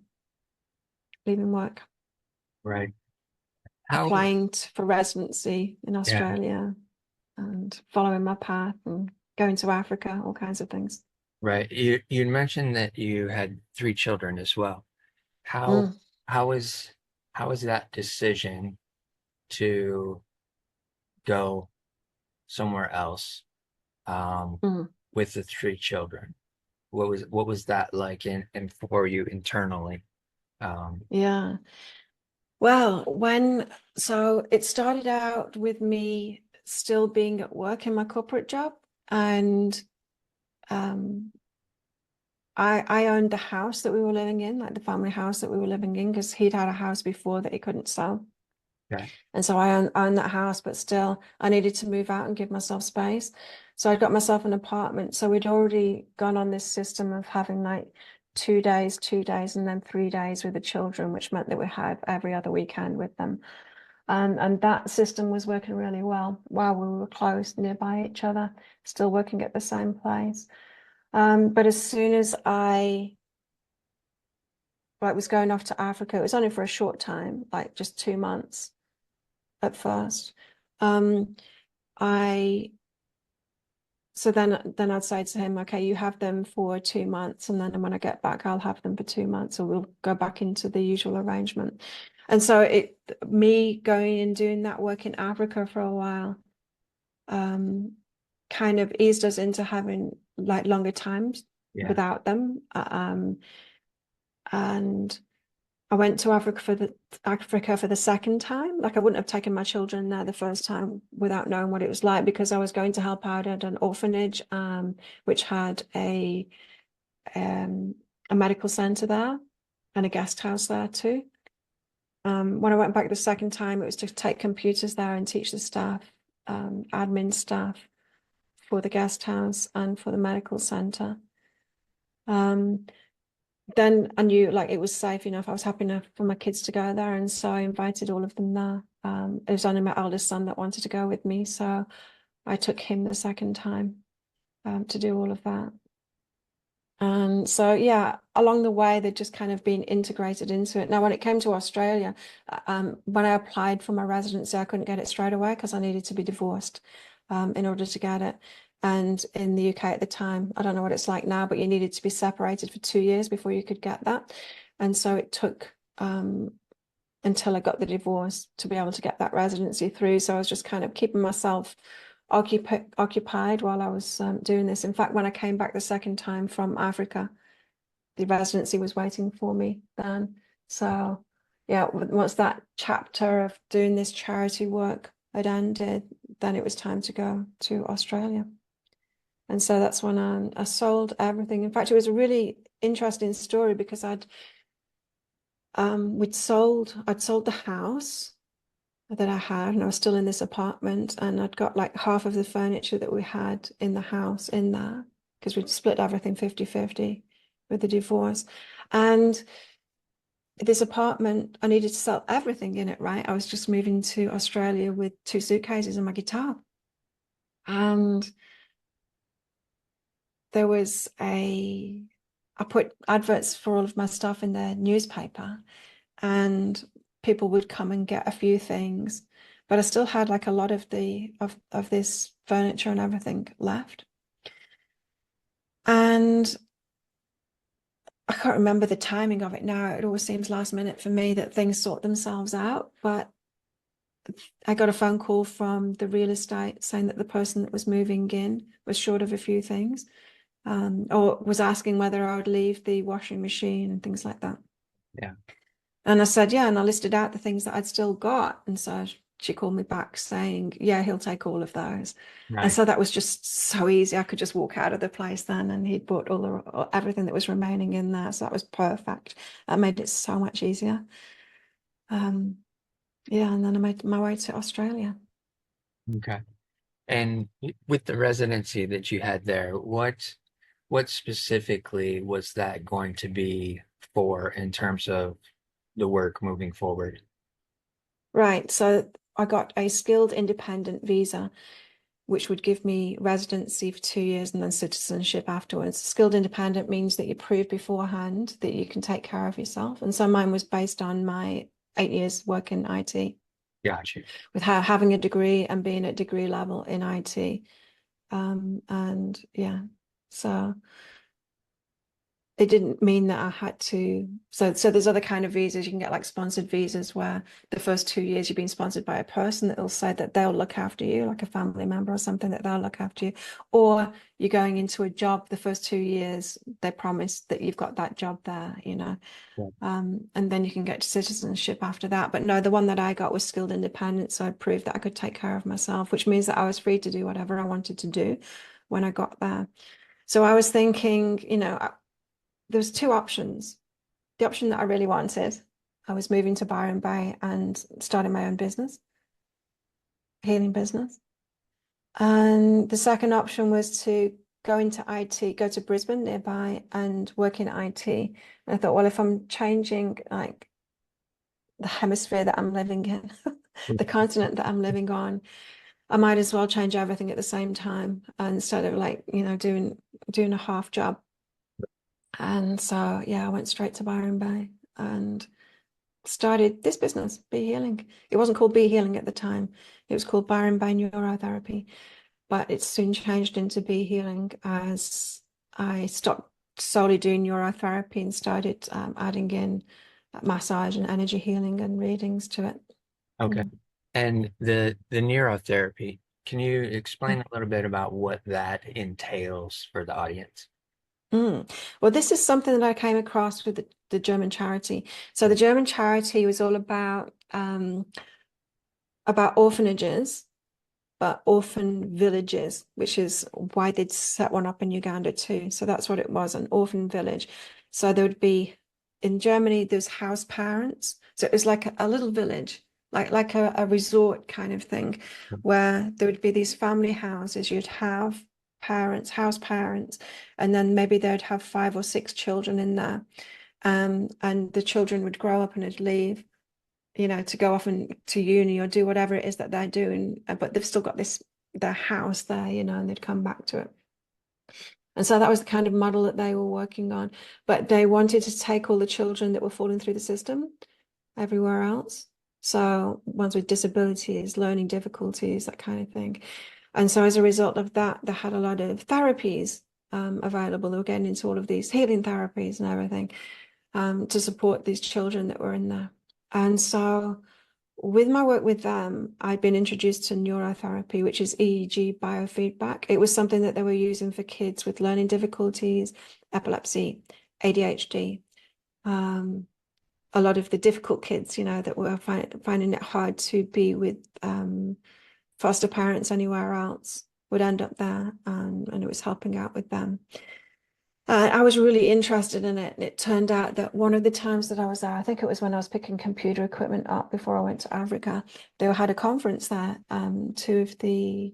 leaving work, Right. How, applying for residency in yeah, Australia and following my path and going to Africa, all kinds of things. right. You mentioned that you had three children as well. How Mm, how is how is that decision to go somewhere else mm, with the three children? What was that like and for you internally? Um, yeah. Well, so it started out with me still being at work in my corporate job, and um, I owned the house that we were living in, like the family house that we were living in, because he'd had a house before that he couldn't sell. okay. And so I owned that house, but still I needed to move out and give myself space. So I got myself an apartment. So we'd already gone on this system of having like 2 days, and then 3 days with the children, which meant that we had every other weekend with them. And that system was working really well while we were close nearby each other, still working at the same place. But as soon as I was going off to Africa, it was only for a short time, like just 2 months at first. Um, I so then I'd say to him, okay, you have them for 2 months, and then when I get back, I'll have them for 2 months, or we'll go back into the usual arrangement. And so me going and doing that work in Africa for a while, kind of eased us into having like longer times Yeah. without them. And I went to Africa for the second time. Like I wouldn't have taken my children there the first time without knowing what it was like, because I was going to help out at an orphanage, which had um, a medical center there and a guest house there too. When I went back the second time, it was to take computers there and teach the staff, admin staff for the guest house and for the medical center. Um, then I knew like it was safe enough. I was happy enough for my kids to go there, and so I invited all of them there. It was only my eldest son that wanted to go with me, so I took him the second time to do all of that. And so yeah, along the way they'd just kind of been integrated into it. Now, when it came to Australia, when I applied for my residency, I couldn't get it straight away because I needed to be divorced in order to get it. And in the UK at the time, I don't know what it's like now, but you needed to be separated for 2 years before you could get that. And so it took until I got the divorce to be able to get that residency through. So I was just kind of keeping myself occupied while I was doing this. In fact, when I came back the second time from Africa, the residency was waiting for me then. So yeah, once that chapter of doing this charity work had ended, then it was time to go to Australia. And so that's when I sold everything. In fact, it was a really interesting story because I'd sold the house that I had, and I was still in this apartment, and I'd got like half of the furniture that we had in the house in there because we'd split everything 50-50 with the divorce. And this apartment, I needed to sell everything in it, right? I was just moving to Australia with 2 suitcases and my guitar. And there was I put adverts for all of my stuff in the newspaper, and people would come and get a few things, but I still had like a lot of this furniture and everything left. And I can't remember the timing of it now. It always seems last minute for me that things sort themselves out. But I got a phone call from the real estate saying that the person that was moving in was short of a few things, or was asking whether I would leave the washing machine and things like that. Yeah. And I said, yeah, and I listed out the things that I'd still got. And so she called me back saying, yeah, he'll take all of those. And Right. so that was just so easy. I could just walk out of the place then, and he'd bought everything that was remaining in there. So that was perfect. That made it so much easier. Um, yeah, and then I made my way to Australia. Okay. And with the residency that you had there, what specifically was that going to be for in terms of the work moving forward? Right. So I got a skilled independent visa, which would give me residency for 2 years and then citizenship afterwards. Skilled independent means that you prove beforehand that you can take care of yourself. And so mine was based on my 8 years work in IT, Got you. with having a degree and being at degree level in IT. And yeah, so it didn't mean that I had to. So there's other kind of visas. You can get like sponsored visas where the first 2 years you're being sponsored by a person that will say that they'll look after you, like a family member or something, that they'll look after you. Or you're going into a job the first 2 years, they promise that you've got that job there, you know. Yeah. And then you can get to citizenship after that. But no, the one that I got was skilled independent. So I proved that I could take care of myself, which means that I was free to do whatever I wanted to do when I got there. So I was thinking, there was two options. The option that I really wanted, I was moving to Byron Bay and starting my own business, healing business. And the second option was to go into IT, go to Brisbane nearby and work in IT. And I thought, well, if I'm changing like the hemisphere that I'm living in, the continent that I'm living on, I might as well change everything at the same time instead of like, doing a half job. And so yeah, I went straight to Byron Bay and started this business, Be Healing. It wasn't called Be Healing at the time. It was called Byron Bay Neurotherapy, but it soon changed into Be Healing as I stopped solely doing neurotherapy and started adding in massage and energy healing and readings to it. Okay. Mm. And the neurotherapy, can you explain Mm. a little bit about what that entails for the audience? Mm. Well, this is something that I came across with the German charity. So the German charity was all about orphanages, but orphan villages, which is why they'd set one up in Uganda too. So that's what it was, an orphan village. So there would be in Germany, there's house parents. So it was like a little village, like a resort kind of thing, where there would be these family houses. You'd have parents, house parents, and then maybe they'd have 5 or 6 children in there. And the children would grow up and would leave, to go off and to uni or do whatever it is that they're doing, but they've still got their house there, and they'd come back to it. And so that was the kind of model that they were working on. But they wanted to take all the children that were falling through the system everywhere else. So ones with disabilities, learning difficulties, that kind of thing. And so as a result of that, they had a lot of therapies available. They were getting into all of these healing therapies and everything to support these children that were in there. And so with my work with them, I'd been introduced to neurotherapy, which is EEG biofeedback. It was something that they were using for kids with learning difficulties, epilepsy, ADHD, a lot of the difficult kids, that were finding it hard to be with foster parents anywhere else would end up there, and it was helping out with them. I was really interested in it. And it turned out that one of the times that I was there, I think it was when I was picking computer equipment up before I went to Africa, they had a conference there. Two of the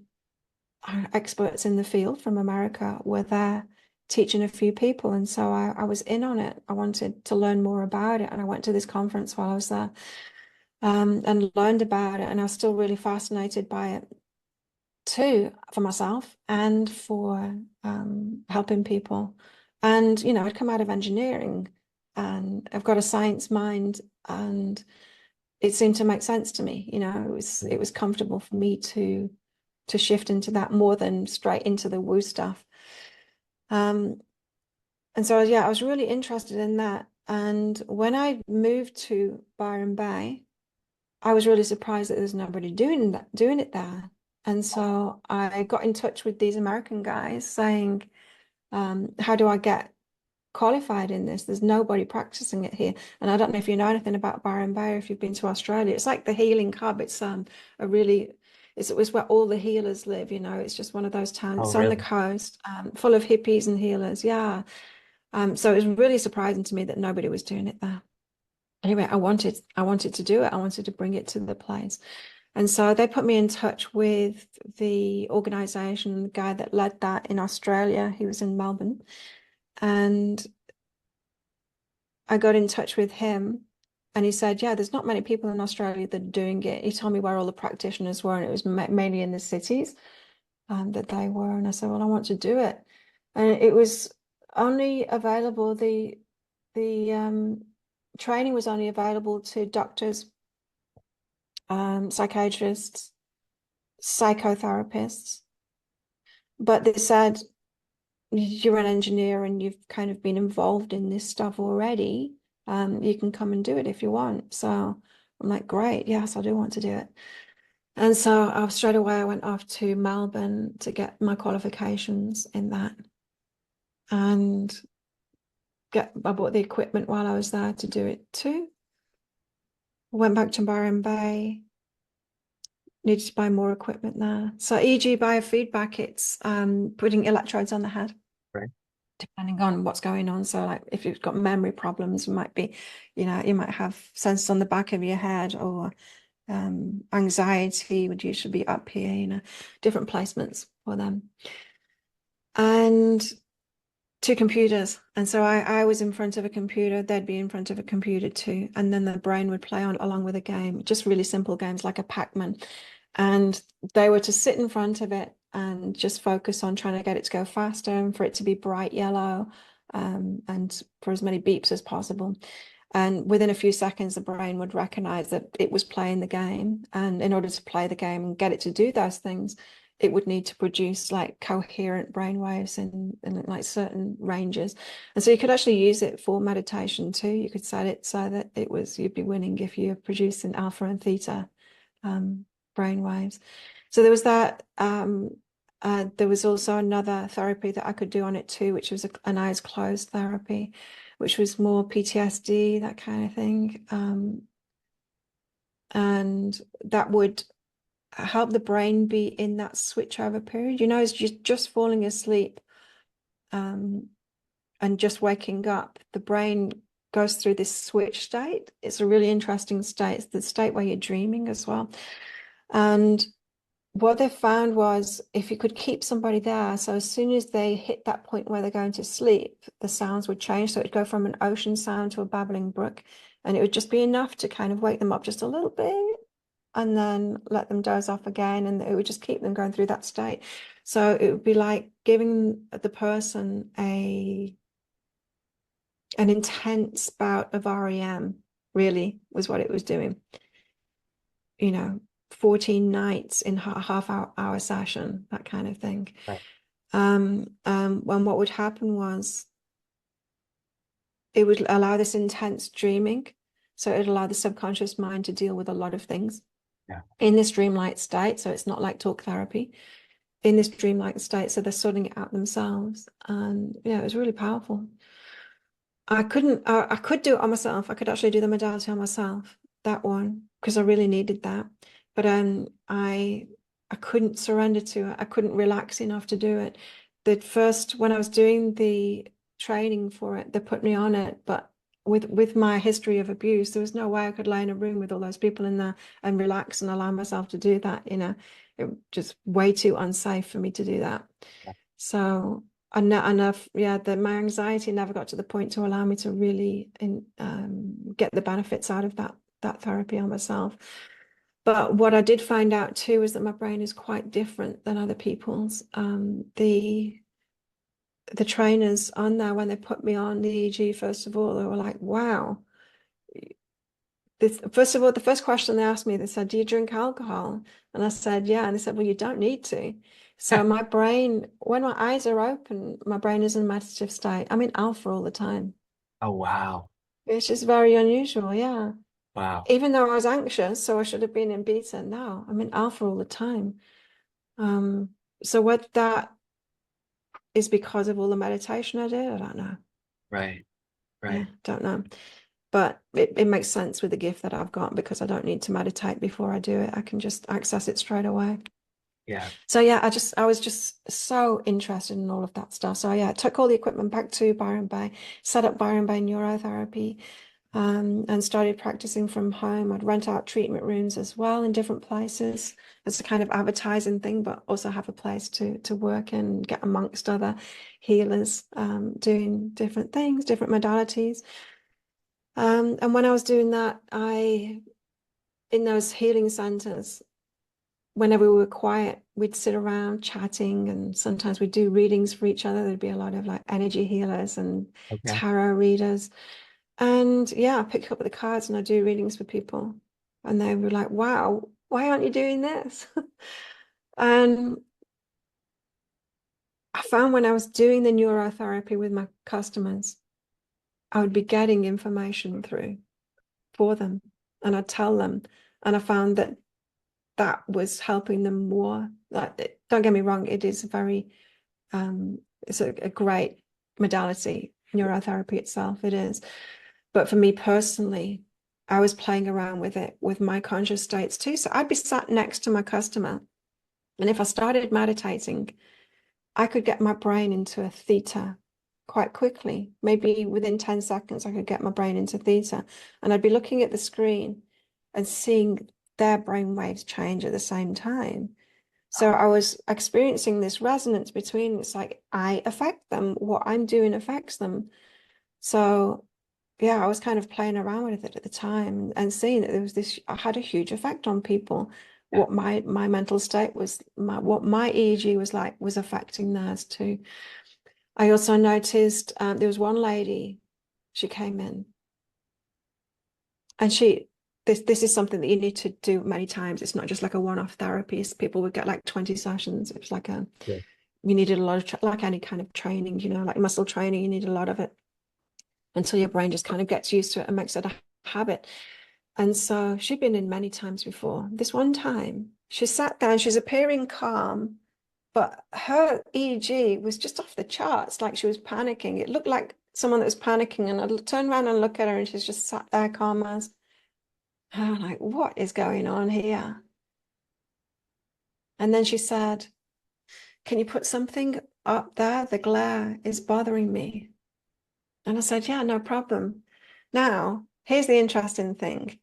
experts in the field from America were there teaching a few people. And so I was in on it. I wanted to learn more about it. And I went to this conference while I was there and learned about it. And I was still really fascinated by it too, for myself and for helping people. And, I'd come out of engineering and I've got a science mind, and it seemed to make sense to me. It was comfortable for me to shift into that more than straight into the woo stuff. Um, and so yeah, I was really interested in that. And when I moved to Byron Bay, I was really surprised that there's nobody doing it there. And so I got in touch with these American guys saying, how do I get qualified in this. There's nobody practicing it here. And I don't know if you know anything about Byron Bay, or if you've been to Australia. It's like the healing hub. It's a really it's where all the healers live, you know. It's just one of those towns. Oh, It's on the really? coast, full of hippies and healers. Yeah. So it was really surprising to me that nobody was doing it there. Anyway, I wanted to do it. I wanted to bring it to the place. And so they put me in touch with the organization, the guy that led that in Australia. He was in Melbourne. And I got in touch with him, and he said, yeah, there's not many people in Australia that are doing it. He told me where all the practitioners were, and it was mainly in the cities that they were. And I said, well, I want to do it. And it was only available, the training was only available to doctors, psychiatrists, psychotherapists. But they said, you're an engineer and you've kind of been involved in this stuff already. You can come and do it if you want. So I'm like, great, yes, I do want to do it. And so straight away I went off to Melbourne to get my qualifications in that. And I bought the equipment while I was there to do it too. Went back to Byron Bay, needed to buy more equipment there. So e.g. biofeedback, it's putting electrodes on the head, Right. depending on what's going on. So like if you've got memory problems, it might be, you know, you might have sensors on the back of your head, or anxiety would usually be up here, you know, different placements for them. And two computers. And so I was in front of a computer, they'd be in front of a computer too. And then the brain would play on along with a game, just really simple games like a Pac-Man. And they were to sit in front of it and just focus on trying to get it to go faster and for it to be bright yellow, and for as many beeps as possible. And within a few seconds, the brain would recognize that it was playing the game. And in order to play the game and get it to do those things, it would need to produce like coherent brainwaves in like certain ranges. And so you could actually use it for meditation too. You could set it so that you'd be winning if you're producing alpha and theta brainwaves. So there was that. There was also another therapy that I could do on it too, which was an eyes closed therapy, which was more PTSD, that kind of thing. And that would help the brain be in that switchover period. You know, as you're just falling asleep, and just waking up, the brain goes through this switch state. It's a really interesting state. It's the state where you're dreaming as well. And what they found was if you could keep somebody there, so as soon as they hit that point where they're going to sleep, the sounds would change. So it'd go from an ocean sound to a babbling brook, and it would just be enough to kind of wake them up just a little bit and then let them doze off again. And it would just keep them going through that state. So it would be like giving the person an intense bout of REM, really, was what it was doing. You know, 14 nights in a half hour session, that kind of thing. Right. When what would happen was it would allow this intense dreaming. So it would allow the subconscious mind to deal with a lot of things Yeah. in this dreamlike state. So it's not like talk therapy. In this dreamlike state, so they're sorting it out themselves. And yeah, it was really powerful. I could do it on myself. I could actually do the modality on myself, that one, because I really needed that. But I couldn't surrender to it. I couldn't relax enough to do it. When I was doing the training for it, they put me on it, but with my history of abuse, there was no way I could lay in a room with all those people in there and relax and allow myself to do that. You know, it was just way too unsafe for me to do that. Yeah. So my anxiety never got to the point to allow me to really get the benefits out of that therapy on myself. But what I did find out too is that my brain is quite different than other people's. The trainers on there, when they put me on the EEG, first of all, they were like, wow. First of all, the first question they asked me, they said, do you drink alcohol? And I said, yeah. And they said, well, you don't need to. So my brain, when my eyes are open, my brain is in a meditative state. I'm in alpha all the time. Oh, wow. It's just very unusual, yeah. Wow. Even though I was anxious, so I should have been in beta. No, I'm in alpha all the time. So what that is because of all the meditation I did, I don't know. Right. Yeah, Right. don't know. But it makes sense with the gift that I've got because I don't need to meditate before I do it. I can just access it straight away. Yeah. So yeah, I was just so interested in all of that stuff. So yeah, I took all the equipment back to Byron Bay, set up Byron Bay neurotherapy, and started practicing from home. I'd rent out treatment rooms as well in different places as a kind of advertising thing, but also have a place to work in, get amongst other healers, doing different things, different modalities. And when I was doing that, in those healing centers, whenever we were quiet, we'd sit around chatting, and sometimes we'd do readings for each other. There'd be a lot of like energy healers and Okay. tarot readers. And yeah, I pick up the cards and I do readings for people. And they were like, wow, why aren't you doing this? And I found when I was doing the neurotherapy with my customers, I would be getting information through for them and I'd tell them. And I found that that was helping them more. Like, don't get me wrong, it is it's a great modality, neurotherapy itself, it is. But for me personally, I was playing around with it with my conscious states too. So I'd be sat next to my customer, and if I started meditating, I could get my brain into a theta quite quickly. Maybe within 10 seconds, I could get my brain into theta, and I'd be looking at the screen and seeing their brain waves change at the same time. So I was experiencing this resonance between, it's like I affect them, what I'm doing affects them. So yeah, I was kind of playing around with it at the time and seeing that there was this, I had a huge effect on people. Yeah. What my mental state was, what my EEG was like was affecting theirs too. I also noticed there was one lady, she came in and this is something that you need to do many times. It's not just like a one-off therapy. People would get like 20 sessions. It's like Yeah. you needed a lot of, like any kind of training, like muscle training, you need a lot of it until your brain just kind of gets used to it and makes it a habit. And so she'd been in many times before. This one time, she sat down, she's appearing calm, but her EEG was just off the charts, like she was panicking. It looked like someone that was panicking. And I'd turn around and look at her, and she's just sat there calm as. And I'm like, what is going on here? And then she said, can you put something up there? The glare is bothering me. And I said, yeah, no problem. Now, here's the interesting thing.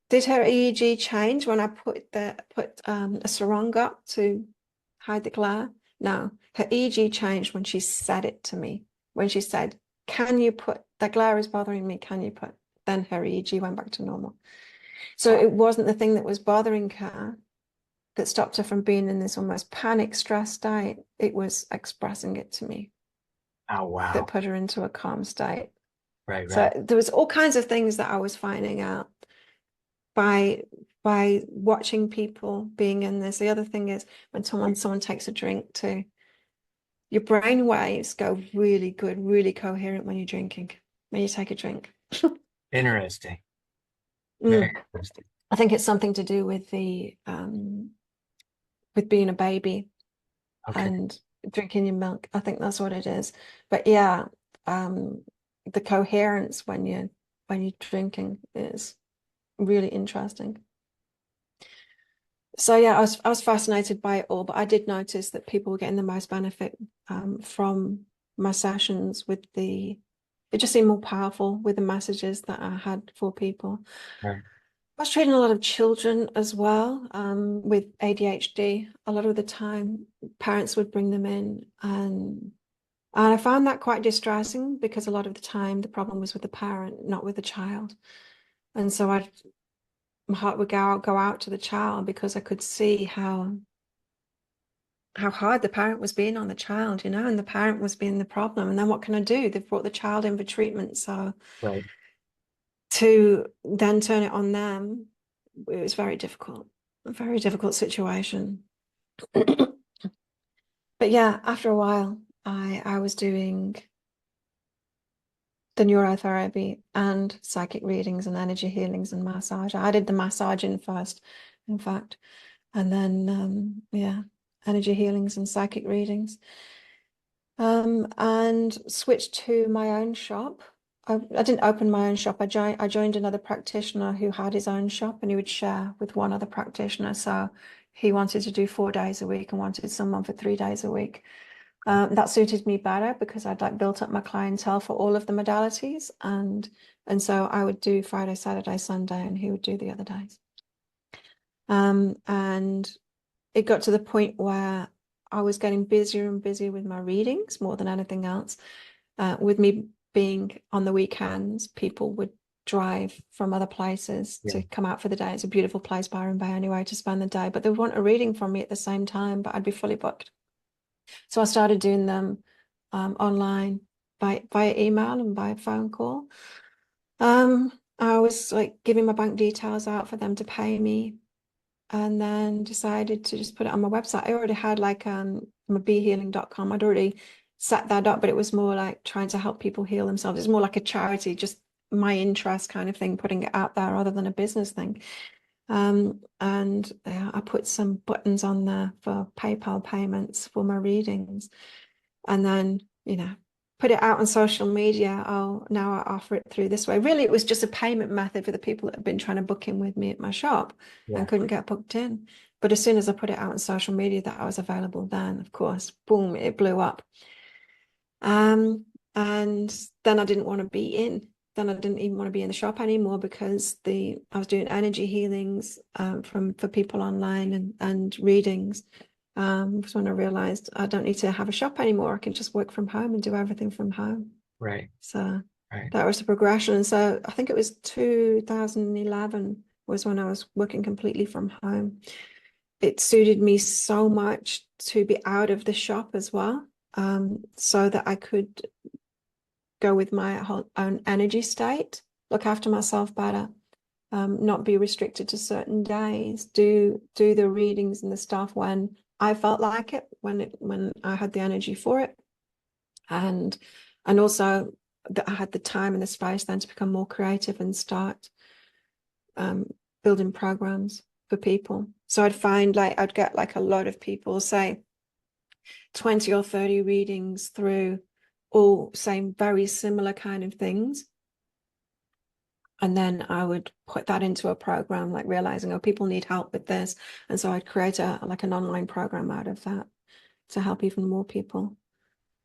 Did her EEG change when I put a sarong up to hide the glare? No, her EEG changed when she said it to me. When she said, "Can you put the glare is bothering me? Can you put?" Then her EEG went back to normal. So Wow. it wasn't the thing that was bothering her that stopped her from being in this almost panic stress state. It was expressing it to me Oh, that wow. put her into a calm state. Right. So Right. there was all kinds of things that I was finding out by watching people being in this. The other thing is when someone takes a drink too, your brain waves go really good, really coherent when you're drinking, when you take a drink. Interesting. Very Mm. interesting. I think it's something to do with being a baby Okay. and drinking your milk. I think that's what it is. But yeah, um, the coherence when you're drinking is really interesting. So yeah, I was fascinated by it all, but I did notice that people were getting the most benefit from my sessions it just seemed more powerful with the messages that I had for people. Right. I was treating a lot of children as well with ADHD. A lot of the time, parents would bring them in, and I found that quite distressing because a lot of the time the problem was with the parent, not with the child. And so my heart would go out to the child because I could see how hard the parent was being on the child, and the parent was being the problem. And then what can I do? They've brought the child in for treatment. So Right. to then turn it on them, it was very difficult, a very difficult situation. But yeah, after a while, I was doing the neurotherapy and psychic readings and energy healings and massage. I did the massaging first, in fact, and then yeah, energy healings and psychic readings. and switched to my own shop. I didn't open my own shop. I joined another practitioner who had his own shop, and he would share with one other practitioner. So he wanted to do 4 days a week and wanted someone for 3 days a week. That suited me better because I'd like built up my clientele for all of the modalities, and so I would do Friday, Saturday, Sunday, and he would do the other days. And it got to the point where I was getting busier and busier with my readings more than anything else. With me being on the weekends, people would drive from other places Yeah. to come out for the day. It's a beautiful place, Byron Bay, anyway, to spend the day, but they would want a reading from me at the same time, but I'd be fully booked. So I started doing them online via email and by phone call. I was like giving my bank details out for them to pay me, and then decided to just put it on my website. I already had like my behealing.com. I'd already set that up, but it was more like trying to help people heal themselves. It's more like a charity, just my interest kind of thing, putting it out there rather than a business thing. And I put some buttons on there for PayPal payments for my readings, and then put it out on social media. Oh, now I offer it through this way. Really, it was just a payment method for the people that have been trying to book in with me at my shop and Yeah. couldn't get booked in. But as soon as I put it out on social media that I was available, then of course, boom, it blew up. And then I didn't want to be in. Then I didn't even want to be in the shop anymore because I was doing energy healings for people online and readings. Was when I realized I don't need to have a shop anymore. I can just work from home and do everything from home. Right. So Right. that was the progression. And so I think it was 2011 was when I was working completely from home. It suited me so much to be out of the shop as well, so that I could go with my whole own energy state, look after myself better, not be restricted to certain days, do the readings and the stuff when I felt like it, when I had the energy for it, and also that I had the time and the space then to become more creative and start building programs for people. So I'd find like I'd get like a lot of people, say 20 or 30 readings through, all saying very similar kind of things. And then I would put that into a program, like realizing, oh, people need help with this. And so I'd create like an online program out of that to help even more people.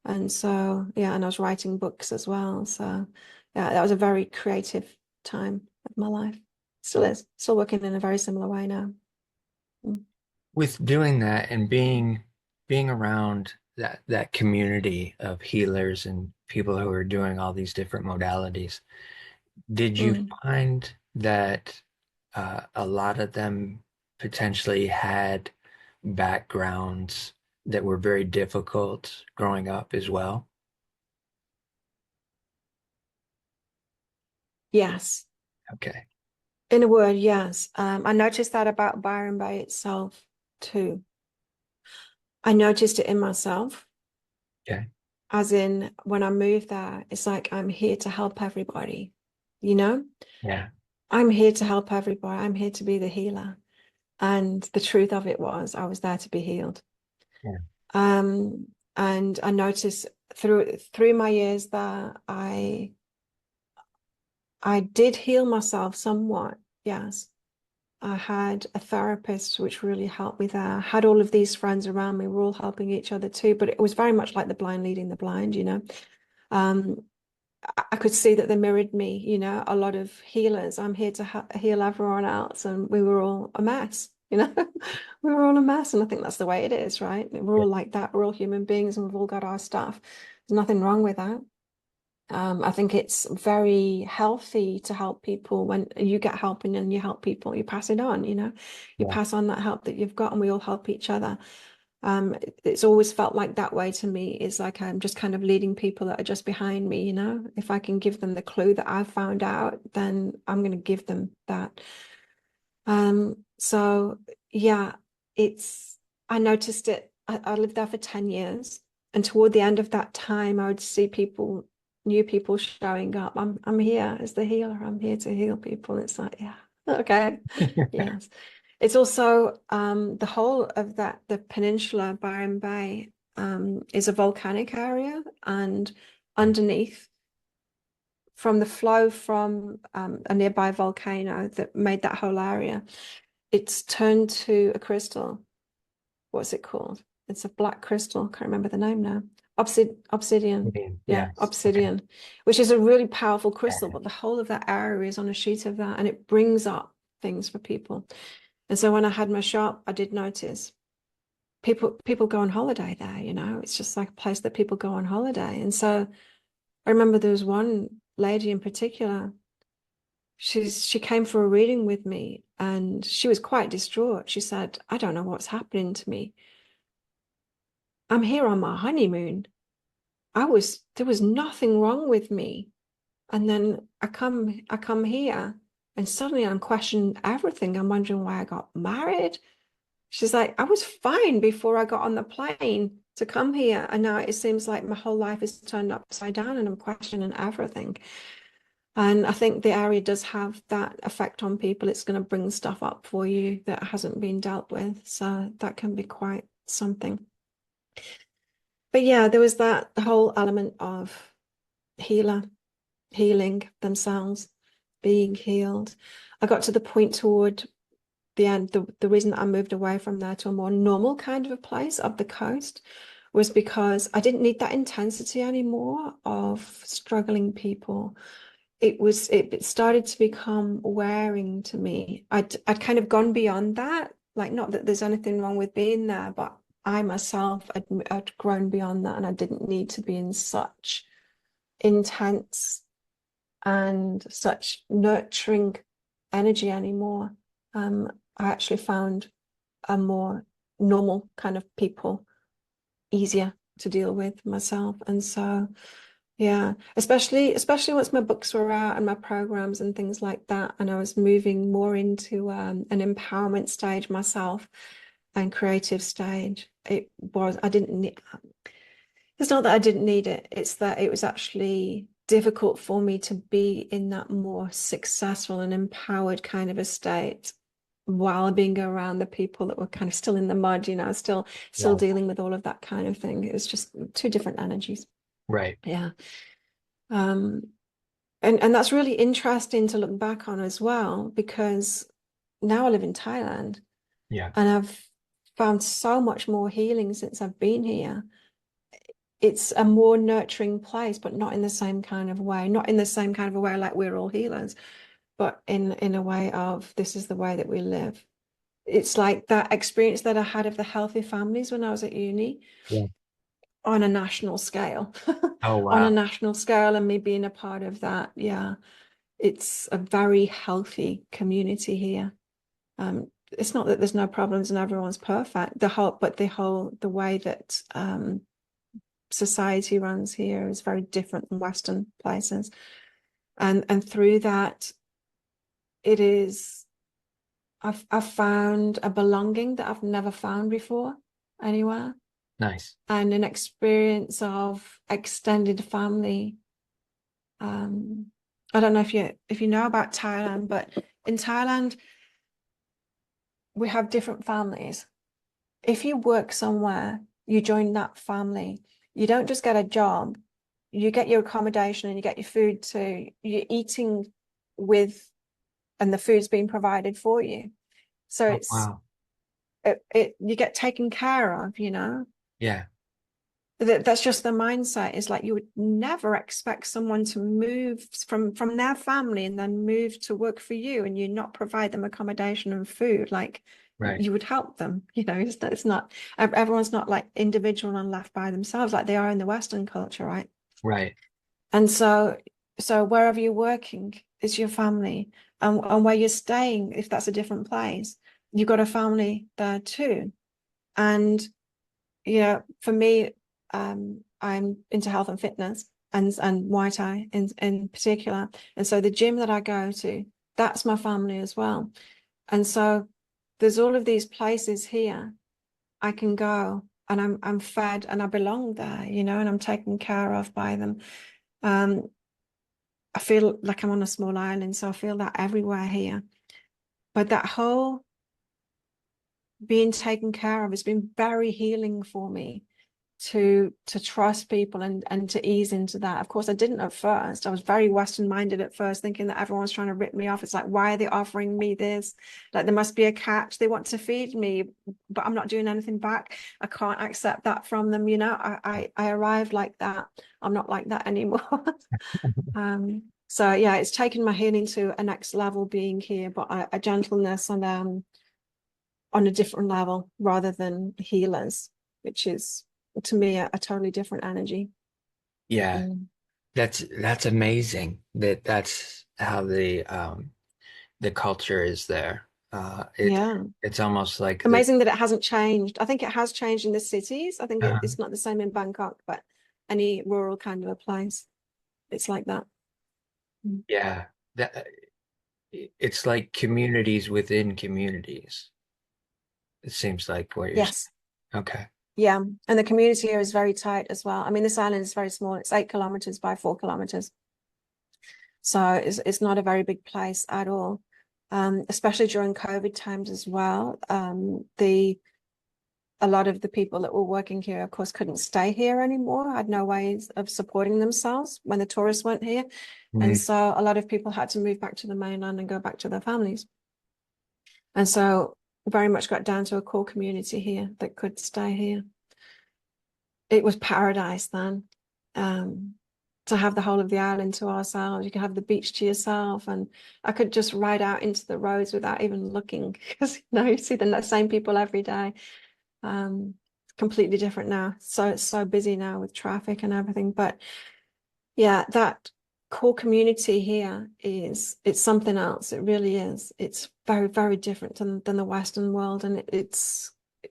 And so, yeah, and I was writing books as well. So, yeah, that was a very creative time of my life. Still is. Still working in a very similar way now. Mm. With doing that and being around that community of healers and people who are doing all these different modalities, did you Mm. find that a lot of them potentially had backgrounds that were very difficult growing up as well? Yes. Okay. In a word, yes. I noticed that about Byron Bay itself too. I noticed it in myself, Okay. as in when I moved there, it's like I'm here to help everybody, you know? Yeah. I'm here to help everybody. I'm here to be the healer. And the truth of it was I was there to be healed. Yeah. Um, and I noticed through my years there, I did heal myself somewhat, yes. I had a therapist which really helped me there. I had all of these friends around me. We're all helping each other too, but it was very much like the blind leading the blind, you know. Um, I could see that they mirrored me, you know, a lot of healers. I'm here to heal everyone else, and we were all a mess, you know. We were all a mess, and I think that's the way it is, right? We're Yeah. all like that. We're all human beings, and we've all got our stuff. There's nothing wrong with that. I think it's very healthy to help people. When you get help and you help people, you pass it on, you know, you Yeah. pass on that help that you've got, and we all help each other. It's always felt like that way to me. Is like I'm just kind of leading people that are just behind me, you know. If I can give them the clue that I've found out, then I'm going to give them that. So yeah, I noticed it. I lived there for 10 years. And toward the end of that time, I would see new people showing up. I'm here as the healer. I'm here to heal people. It's like, yeah, okay. Yes. It's also the whole of the peninsula, Byron Bay. is a volcanic area, and underneath, from the flow from a nearby volcano that made that whole area, it's turned to a crystal. What's it called? It's a black crystal. Can't remember the name now. Obsidian. Yeah, Yes. Okay. obsidian, which is a really powerful crystal, but the whole of that area is on a sheet of that, and it brings up things for people. And so when I had my shop, I did notice people go on holiday there, you know. It's just like a place that people go on holiday. And so I remember there was one lady in particular. She came for a reading with me, and she was quite distraught. She said, "I don't know what's happening to me. I'm here on my honeymoon. There was nothing wrong with me. And then I come here, and suddenly I'm questioning everything. I'm wondering why I got married." She's like, "I was fine before I got on the plane to come here. And now it seems like my whole life is turned upside down and I'm questioning everything." And I think the area does have that effect on people. It's going to bring stuff up for you that hasn't been dealt with. So that can be quite something. But yeah, there was that whole element of healing themselves, being healed. I got to the point toward the end, the reason I moved away from there to a more normal kind of a place up the coast was because I didn't need that intensity anymore of struggling people. It started to become wearing to me. I'd kind of gone beyond that. Like, not that there's anything wrong with being there, but I myself had grown beyond that, and I didn't need to be in such intense and such nurturing energy anymore. I actually found a more normal kind of people easier to deal with myself. And so, yeah, especially once my books were out and my programs and things like that, and I was moving more into an empowerment stage myself and creative stage. I didn't need, it's not that I didn't need it, it's that it was actually difficult for me to be in that more successful and empowered kind of a state while being around the people that were kind of still in the mud, you know, still Yeah. dealing with all of that kind of thing. It was just two different energies. Right. Yeah. Um, and that's really interesting to look back on as well, because now I live in Thailand Yeah. and I've found so much more healing since I've been here. It's a more nurturing place, but not in the same kind of way, not in the same kind of a way like we're all healers, but in a way of this is the way that we live. It's like that experience that I had of the healthy families when I was at uni Yeah. on a national scale, Oh, on a wow. national scale, and me being a part of that. Yeah, it's a very healthy community here. It's not that there's no problems and everyone's perfect. The way that society runs here is very different from Western places, and through that, it is. I've found a belonging that I've never found before anywhere, Nice. and an experience of extended family. Um, I don't know if you know about Thailand, but in Thailand we have different families. If you work somewhere, you join that family. You don't just get a job, you get your accommodation and you get your food too. You're eating with, and the food's being provided for you. So Oh, wow. you get taken care of, you know. Yeah. That's just the mindset. Is like you would never expect someone to move from their family and then move to work for you, and you not provide them accommodation and food. Like Right. you would help them, you know. It's not, everyone's not like individual and left by themselves like they are in the Western culture, right? Right. And so wherever you're working is your family, and where you're staying, if that's a different place, you've got a family there too. And for me, I'm into health and fitness and Muay Thai in particular. And so the gym that I go to, that's my family as well. And so there's all of these places here I can go, and I'm fed and I belong there, you know, and I'm taken care of by them. Um, I feel like I'm on a small island, so I feel that everywhere here. But that whole being taken care of has been very healing for me. to trust people and to ease into that. Of course, I didn't at first. I was very Western minded at first, thinking that everyone's trying to rip me off. It's like, why are they offering me this? Like, there must be a catch. They want to feed me, but I'm not doing anything back. I can't accept that from them. I arrived like that. I'm not like that anymore. So yeah, it's taken my healing to a next level being here, but a gentleness and on a different level rather than healers, which is to me a totally different energy. Yeah, Mm. that's amazing that that's how the culture is there. Yeah, It's almost like the amazing that it hasn't changed. I think it has changed in the cities. I think uh, it's not the same in Bangkok, but any rural kind of a place, it's like that. Mm. yeah, that it's like communities within communities. It seems like what you're saying. Yes. Okay. Yeah, and the community here is very tight as well. I mean, this island is very small. It's 8 kilometers by 4 kilometers. So it's not a very big place at all, especially during COVID times as well. A lot of the people that were working here, of course, couldn't stay here anymore, had no ways of supporting themselves when the tourists weren't here. And Mm, so a lot of people had to move back to the mainland and go back to their families. And so very much got down to a core community here that could stay here. It was paradise then. Um, to have the whole of the island to ourselves. You could have the beach to yourself, and I could just ride out into the roads without even looking because you see the same people every day. Completely different now. So it's so busy now with traffic and everything. But yeah, that core community here it's something else. It really is. It's very, very different than the Western world. And it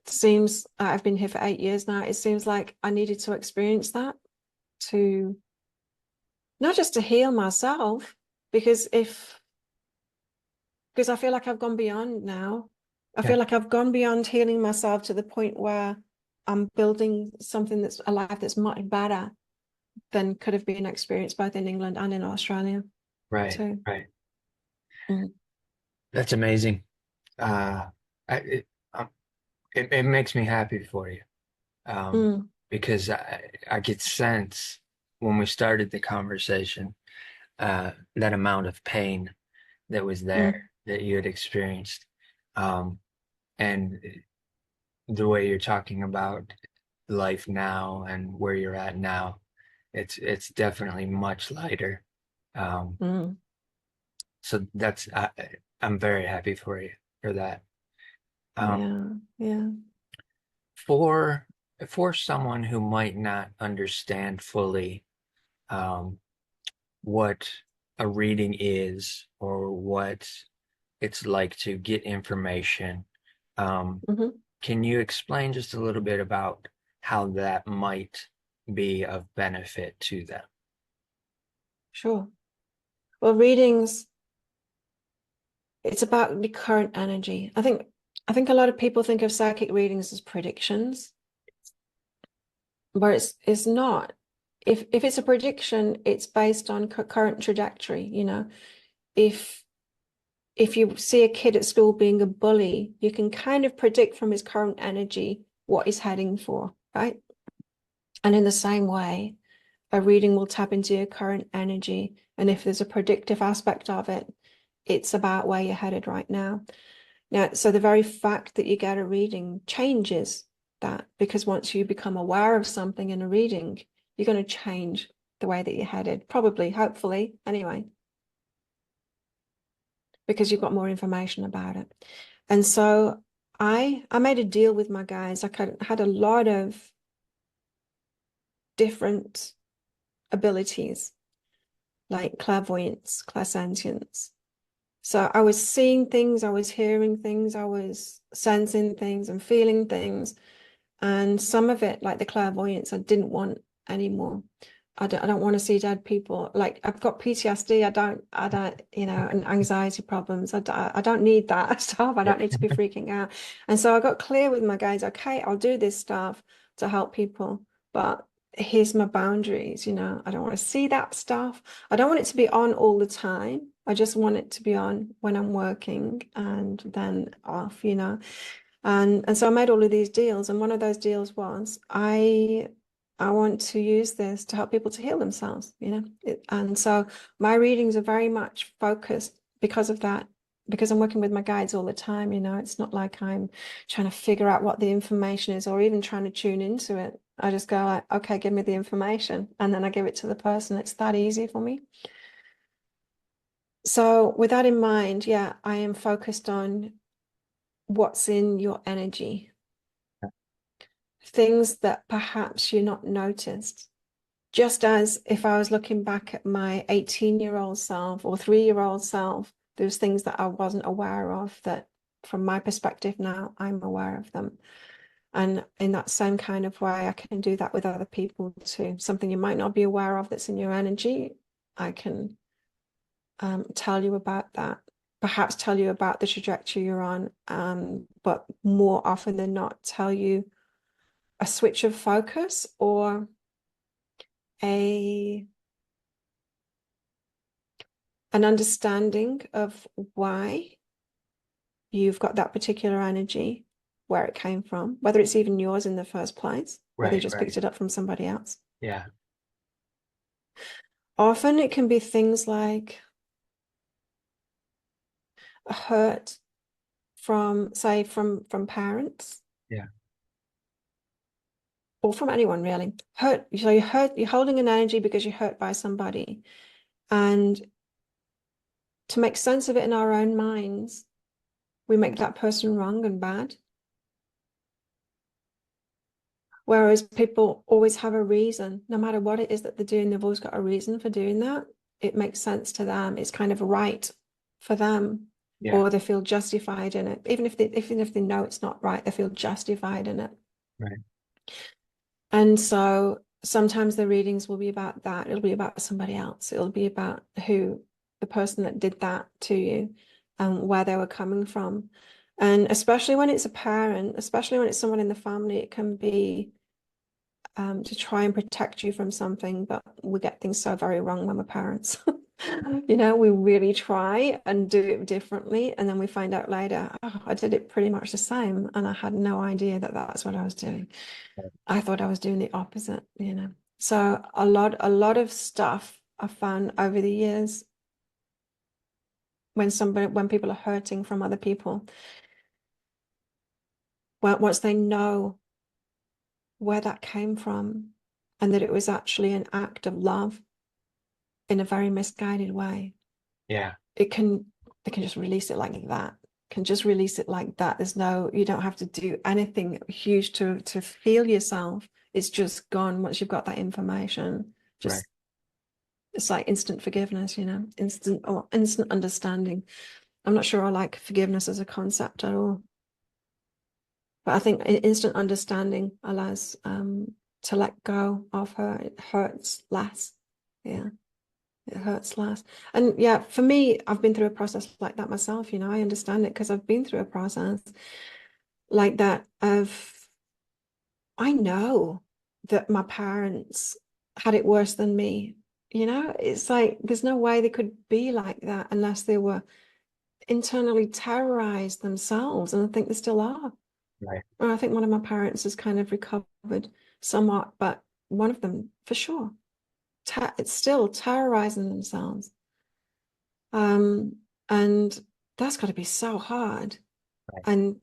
seems I've been here for 8 years now. It seems like I needed to experience that to not just to heal myself, because I feel like I've gone beyond now. I yeah, feel like I've gone beyond healing myself to the point where I'm building something that's a life that's much better than could have been experienced both in England and in Australia right, too. right. Mm. That's amazing. Uh, I, it, um, it makes me happy for you. Mm. Because I could sense when we started the conversation, that amount of pain that was there Mm. that you had experienced. Um, and the way you're talking about life now and where you're at now, it's definitely much lighter. Um, Mm. so I'm very happy for you for that. Um, Yeah, yeah. for for someone who might not understand fully um, what a reading is or what it's like to get information. Hmm. Can you explain just a little bit about how that might be of benefit to them? Sure. Well, readings, it's about the current energy. I think a lot of people think of psychic readings as predictions, but it's not. If it's a prediction, it's based on current trajectory, If if you see a kid at school being a bully, you can kind of predict from his current energy what he's heading for, right? And in the same way, a reading will tap into your current energy. And if there's a predictive aspect of it, it's about where you're headed right now. Now, so the very fact that you get a reading changes that, because once you become aware of something in a reading, you're going to change the way that you're headed, probably, hopefully, anyway, because you've got more information about it. And so I made a deal with my guys. I had a lot of different abilities like clairvoyance, clairsentience. So I was seeing things, I was hearing things, I was sensing things and feeling things. And some of it, like the clairvoyance, I didn't want anymore. I don't want to see dead people. Like, I've got PTSD. I don't, and anxiety problems. I don't need that stuff. I Yeah. don't need to be freaking out. And so I got clear with my guys, okay, I'll do this stuff to help people, but here's my boundaries. I don't want to see that stuff. I don't want it to be on all the time. I just want it to be on when I'm working and then off. And so I made all of these deals, and one of those deals was I want to use this to help people to heal themselves, and so my readings are very much focused because of that, because I'm working with my guides all the time, it's not like I'm trying to figure out what the information is or even trying to tune into it. I just go like, okay, give me the information, and then I give it to the person. It's that easy for me. So with that in mind, yeah, I am focused on what's in your energy, things that perhaps you're not noticed. Just as if I was looking back at my 18-year-old self or 3-year-old self, there's things that I wasn't aware of that from my perspective now, I'm aware of them. And in that same kind of way, I can do that with other people too. Something you might not be aware of that's in your energy, I can tell you about that, perhaps tell you about the trajectory you're on, but more often than not, tell you a switch of focus or a an understanding of why you've got that particular energy, where it came from, whether it's even yours in the first place, whether you Right, just right. picked it up from somebody else. Yeah, Often it can be things like a hurt from, say, from parents yeah, or from anyone really. Hurt, so you're holding an energy because you're hurt by somebody. And to make sense of it in our own minds, we make that person wrong and bad. Whereas people always have a reason, no matter what it is that they're doing, they've always got a reason for doing that. It makes sense to them. It's kind of right for them, yeah, or they feel justified in it. Even if they know it's not right, they feel justified in it. right. And so sometimes the readings will be about that. It'll be about somebody else. It'll be about who the person that did that to you and where they were coming from. And especially when it's a parent, especially when it's someone in the family, it can be to try and protect you from something, but we get things so very wrong when we're parents. We really try and do it differently, and then we find out later, oh, I did it pretty much the same, and I had no idea that that's what I was doing. I thought I was doing the opposite. So a lot of stuff I found over the years when people are hurting from other people, once they know where that came from and that it was actually an act of love in a very misguided way, Yeah, it can they can just release it like that. Can just release it like that. You don't have to do anything huge to heal yourself. It's just gone once you've got that information. right. Just it's like instant forgiveness, instant understanding. I'm not sure I like forgiveness as a concept at all, but I think instant understanding allows to let go of her. It hurts less. Yeah. It hurts less. And yeah, for me, I've been through a process like that myself. I understand it because I've been through a process like that I know that my parents had it worse than me. It's like there's no way they could be like that unless they were internally terrorized themselves. And I think they still are. Right. And I think one of my parents has kind of recovered somewhat, but one of them for sure, it's still terrorizing themselves. Um, and that's got to be so hard. Right. And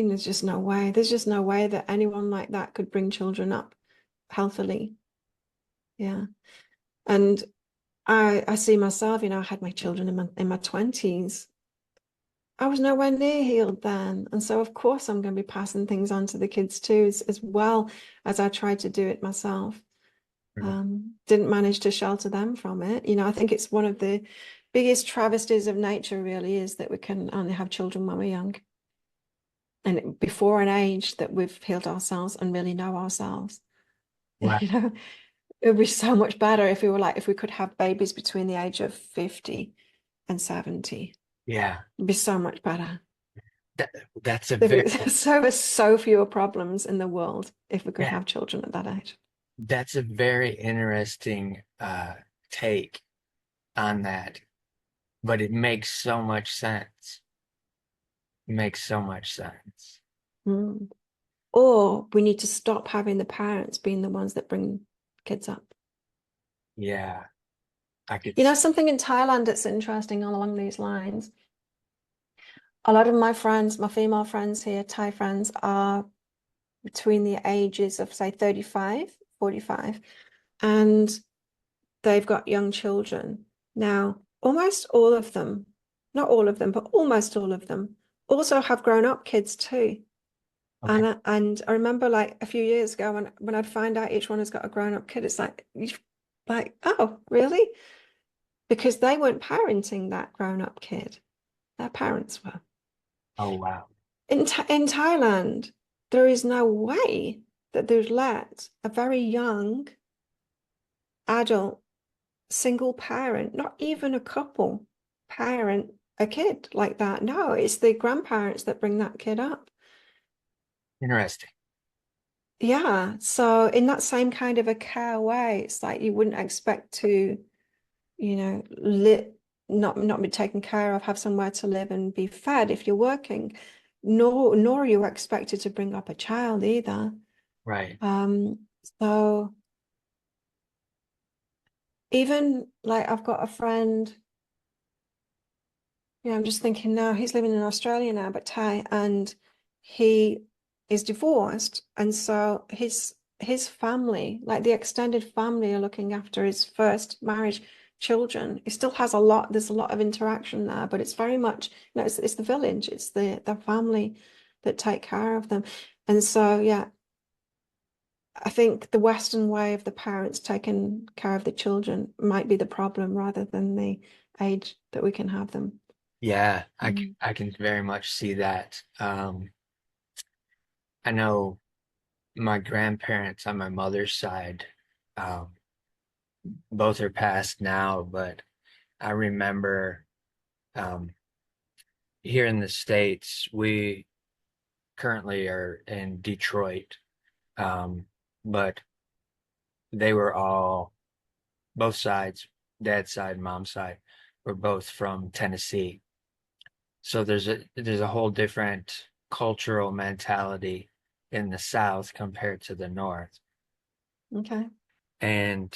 there's just no way. There's just no way that anyone like that could bring children up healthily. Yeah. And I see myself, I had my children in my 20s. I was nowhere near healed then. And so of course I'm going to be passing things on to the kids too, as well as I tried to do it myself. Right. Didn't manage to shelter them from it. I think it's one of the biggest travesties of nature really is that we can only have children when we're young and before an age that we've healed ourselves and really know ourselves. Right. It would be so much better if we could have babies between the age of 50 and 70. Yeah. It'd be so much better. That, that's a very, So fewer problems in the world if we could yeah, have children at that age. that's a very interesting take on that, but it makes so much sense. Makes so much sense. Mm. Or we need to stop having the parents being the ones that bring kids up. Yeah, I could. You know, something in Thailand that's interesting along these lines. A lot of my friends, my female friends here, Thai friends, are between the ages of, say, 35, 45, and they've got young children. Now, almost all of them, not all of them, but almost all of them also have grown-up kids too. Okay. And I remember like a few years ago when I'd find out each one has got a grown-up kid, it's like, oh, really? Because they weren't parenting that grown-up kid. Their parents were. Oh, wow. In Thailand, there is no way that they'd let a very young adult single parent, not even a couple, parent a kid like that. No, it's the grandparents that bring that kid up. Interesting. Yeah. So in that same kind of a care way, it's like you wouldn't expect to, live not be taken care of, have somewhere to live and be fed if you're working. Nor are you expected to bring up a child either. Right. Um, so even like I've got a friend. Yeah, I'm just thinking now he's living in Australia now, but Thai, and he is divorced, and so his family, like the extended family, are looking after his first marriage children. He still has a lot. There's a lot of interaction there, but it's very much, it's the village, it's the family that take care of them, and so yeah, I think the Western way of the parents taking care of the children might be the problem rather than the age that we can have them. Yeah, Mm. I can very much see that. I know my grandparents on my mother's side, um, both are passed now, but I remember um, here in the States, we currently are in Detroit, um, but they were all, both sides, dad's side, mom's side, were both from Tennessee. So there's a whole different cultural mentality in the South compared to the North. Okay. And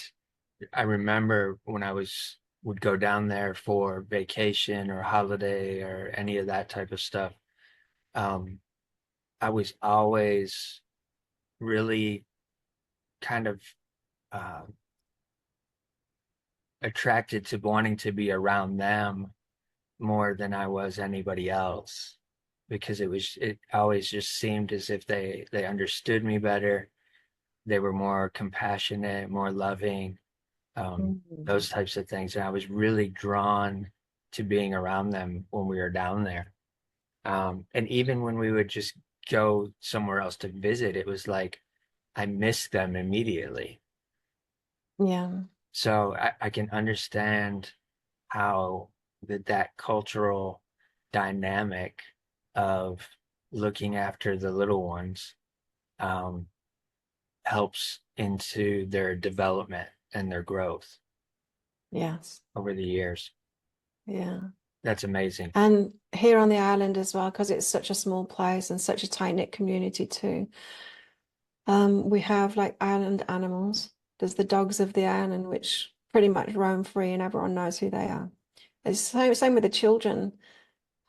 I remember when I would go down there for vacation or holiday or any of that type of stuff. Um, I was always really kind of uh, attracted to wanting to be around them more than I was anybody else because it always just seemed as if they understood me better. They were more compassionate, more loving, Mm. those types of things. And I was really drawn to being around them when we were down there. And even when we would just go somewhere else to visit, it was like I missed them immediately. Yeah. So I can understand how that cultural dynamic of looking after the little ones um, helps into their development and their growth Yes. over the years. Yeah. That's amazing. And here on the island as well, because it's such a small place and such a tight-knit community too. We have like island animals. There's the dogs of the island, which pretty much roam free and everyone knows who they are. It's same with the children.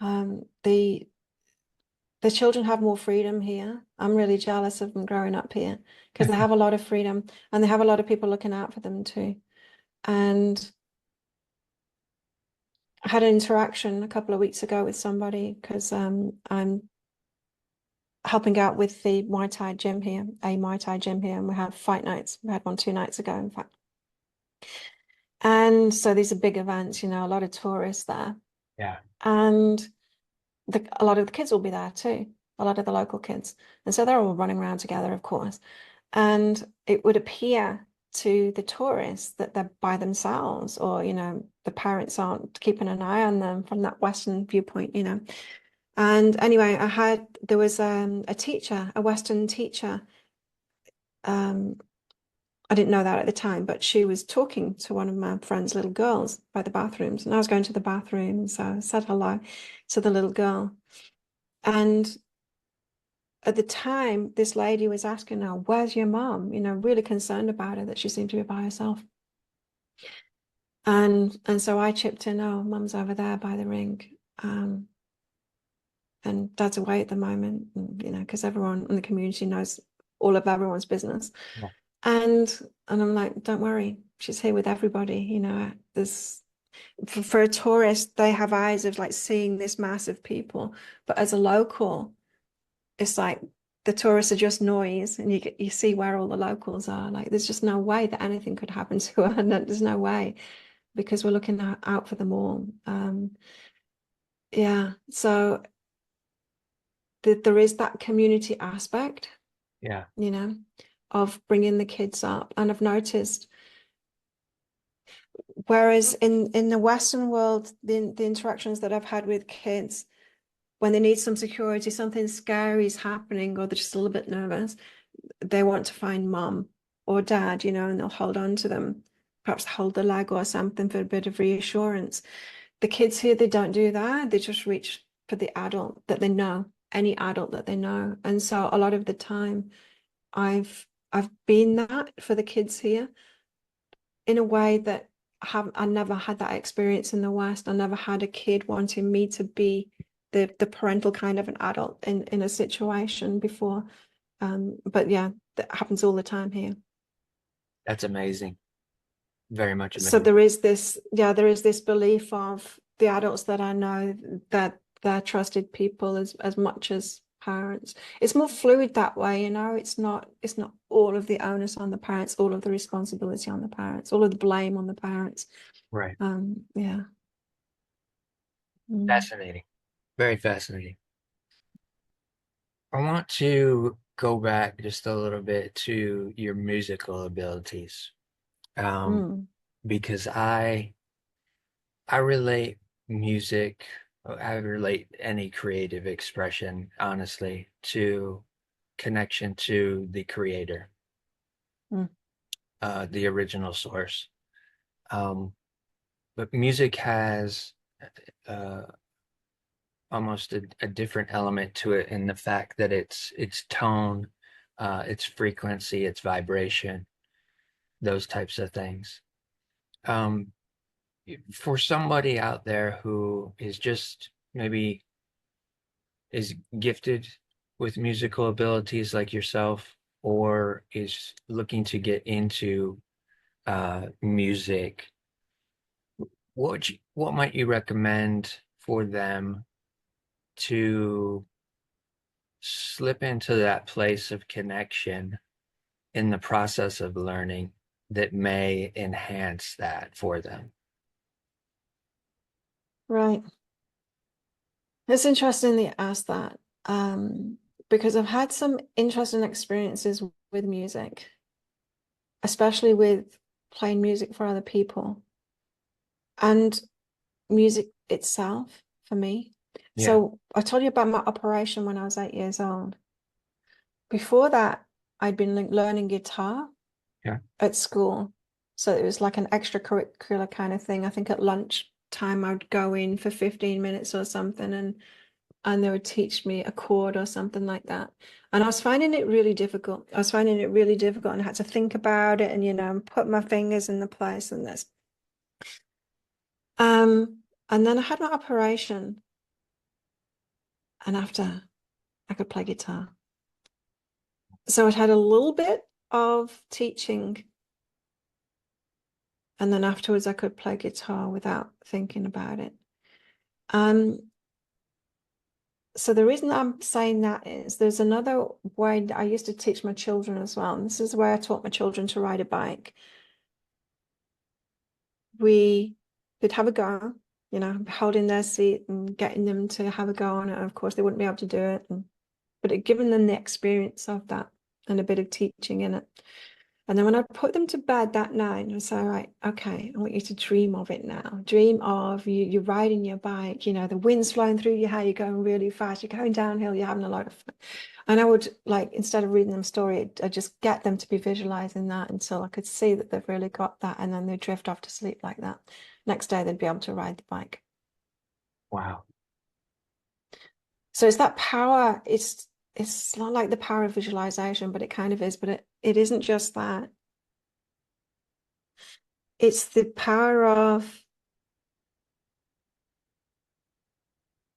The children have more freedom here. I'm really jealous of them growing up here because they have a lot of freedom and they have a lot of people looking out for them too. And I had an interaction a couple of weeks ago with somebody because I'm helping out with the Muay Thai gym here, a Muay Thai gym here, and we have fight nights. We had one 2 nights ago, in fact. And so these are big events, a lot of tourists there. Yeah. And a lot of the kids will be there too, a lot of the local kids. And so they're all running around together, of course. And it would appear to the tourists that they're by themselves, or, the parents aren't keeping an eye on them from that Western viewpoint. And anyway, there was a teacher, a Western teacher. Um, I didn't know that at the time, but she was talking to one of my friend's little girls by the bathrooms. And I was going to the bathroom, so I said hello to the little girl. And at the time, this lady was asking her, "Where's your mom?" Really concerned about her, that she seemed to be by herself. And so I chipped in, "Oh, mum's over there by the ring. Um, and dad's away at the moment," because everyone in the community knows all of everyone's business. Yeah. And I'm like, "Don't worry, she's here with everybody." There's for a tourist, they have eyes of like seeing this mass of people, but as a local, it's like the tourists are just noise, and you see where all the locals are. Like, there's just no way that anything could happen to her. There's no way, because we're looking out for them all. Yeah, so there is that community aspect, Yeah. you know, of bringing the kids up. And I've noticed, whereas in the Western world, the interactions that I've had with kids, when they need some security, something scary is happening, or they're just a little bit nervous, they want to find mom or dad, and they'll hold on to them, perhaps hold the leg or something for a bit of reassurance. The kids here, they don't do that. They just reach for the adult that they know, any adult that they know. And so a lot of the time, I've been that for the kids here, in a way that I never had that experience in the West. I never had a kid wanting me to be the parental kind of an adult in a situation before. But yeah, that happens all the time here. That's amazing. Very much So amazing. there is this belief of the adults that I know, that they're trusted people as much as parents. It's more fluid that way. It's not all of the onus on the parents, all of the responsibility on the parents, all of the blame on the parents. Right. Yeah. Mm. Fascinating. Very fascinating. I want to go back just a little bit to your musical abilities, um, Mm. because I relate music, I relate any creative expression, honestly, to connection to the creator, Mm. the original source. Um, but music has uh, almost a different element to it in the fact that its tone, its frequency, its vibration, those types of things. Um, for somebody out there who is just maybe is gifted with musical abilities like yourself, or is looking to get into music, what might you recommend for them to slip into that place of connection in the process of learning that may enhance that for them? Right. It's interesting that you asked that, because I've had some interesting experiences with music, especially with playing music for other people and music itself for me. Yeah, So I told you about my operation when I was 8 years old. Before that, I'd been learning guitar yeah. at school. So it was like an extracurricular kind of thing. I think at lunch time I'd go in for 15 minutes or something, and they would teach me a chord or something like that. And I was finding it really difficult. And I had to think about it, and put my fingers in the place and this. And then I had my operation, and after, I could play guitar. So it had a little bit of teaching, and then afterwards I could play guitar without thinking about it. Um, so the reason I'm saying that is there's another way that I used to teach my children as well. And this is where I taught my children to ride a bike. They'd have a go, holding their seat and getting them to have a go on it. And of course, they wouldn't be able to do it, but it given them the experience of that and a bit of teaching in it. And then when I put them to bed that night, I say, right, okay, I want you to dream of it now. Dream of you're riding your bike, the wind's flowing through your hair, you're going really fast, you're going downhill, you're having a lot of fun. And I would, like, instead of reading them a story, I just get them to be visualizing that until I could see that they've really got that, and then they drift off to sleep like that. Next day they'd be able to ride the bike. Wow. So it's that power. It's not like the power of visualization, but it kind of is. But it isn't just that. It's the power of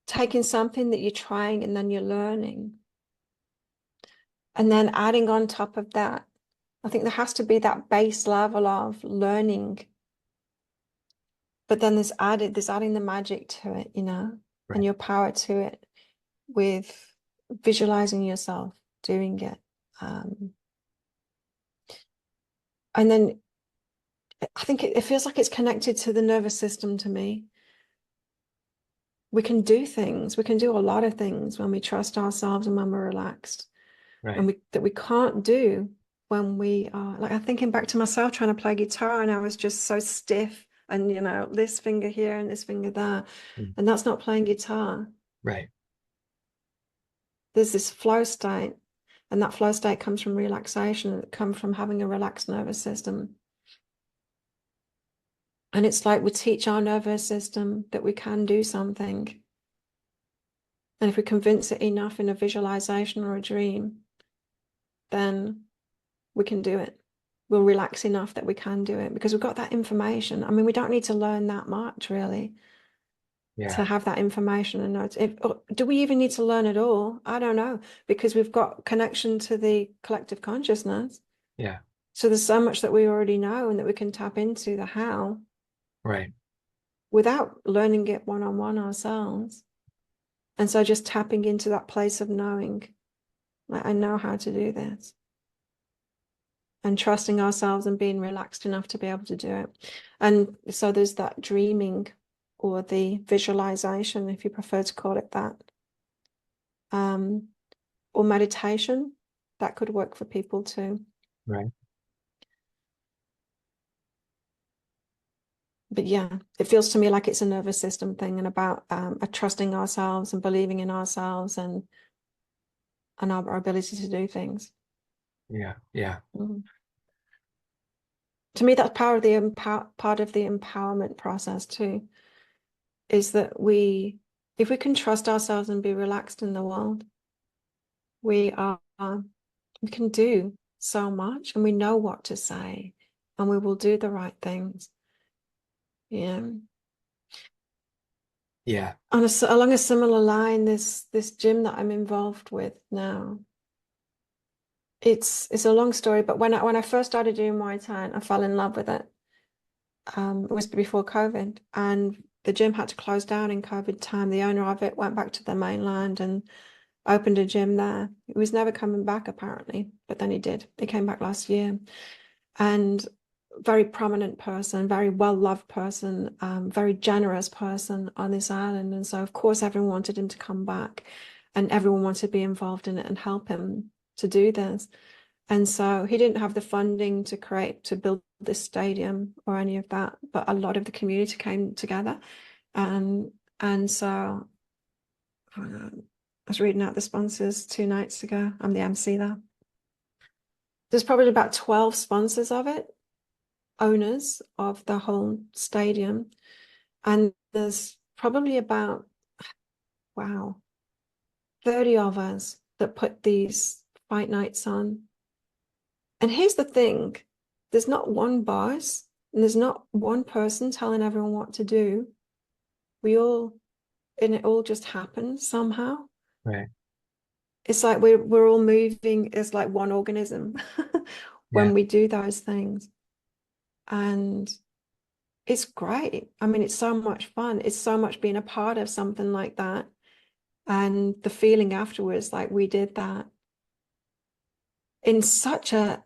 taking something that you're trying and then you're learning, and then adding on top of that. I think there has to be that base level of learning, but then there's adding the magic to it, you know, and Right. your power to it with visualizing yourself doing it. And then I think it feels like it's connected to the nervous system to me. We can do things. We can do a lot of things when we trust ourselves and when we're relaxed, and Right. we can't do when we are like. I'm thinking back to myself trying to play guitar, and I was just so stiff, and you know, this finger here and this finger there, Mm. and that's not playing guitar. Right. There's this flow state, and that flow state comes from relaxation. It comes from having a relaxed nervous system. And it's like we teach our nervous system that we can do something. And if we convince it enough in a visualization or a dream, then we can do it. We'll relax enough that we can do it because we've got that information. I mean, we don't need to learn that much really to Yeah. have that information and know. Do we even need to learn at all? I don't know, because we've got connection to the collective consciousness. Yeah. So there's so much that we already know and that we can tap into the how Right. without learning it one-on-one ourselves. And so just tapping into that place of knowing, like, I know how to do this, and trusting ourselves and being relaxed enough to be able to do it. And so there's that dreaming or the visualization, if you prefer to call it that, um, or meditation, that could work for people too. Right. But yeah, it feels to me like it's a nervous system thing and about trusting ourselves and believing in ourselves and our ability to do things. Yeah. Yeah. Mm. To me, that's part of the empowerment process too, is that if we can trust ourselves and be relaxed in the world, we are, we can do so much, and we know what to say, and we will do the right things. Yeah. Yeah. Along a similar line, this gym that I'm involved with now, it's a long story, but when I first started doing Muay Thai, I fell in love with it. It was before COVID, and the gym had to close down in COVID time. The owner of it went back to the mainland and opened a gym there. He was never coming back apparently, but then he did. He came back last year, and very prominent person, very well-loved person, very generous person on this island. And so, of course, everyone wanted him to come back, and everyone wanted to be involved in it and help him to do this. And so he didn't have the funding to build this stadium or any of that, but a lot of the community came together. And so I was reading out the sponsors 2 nights ago. I'm the MC there. There's probably about 12 sponsors of it, owners of the whole stadium. And there's probably about, wow, 30 of us that put these fight nights on. And here's the thing, there's not one boss and there's not one person telling everyone what to do. And it all just happens somehow. Right. It's like we're all moving as like one organism Yeah. when we do those things. And it's great. I mean, it's so much fun. It's so much being a part of something like that. And the feeling afterwards, like we did that in such a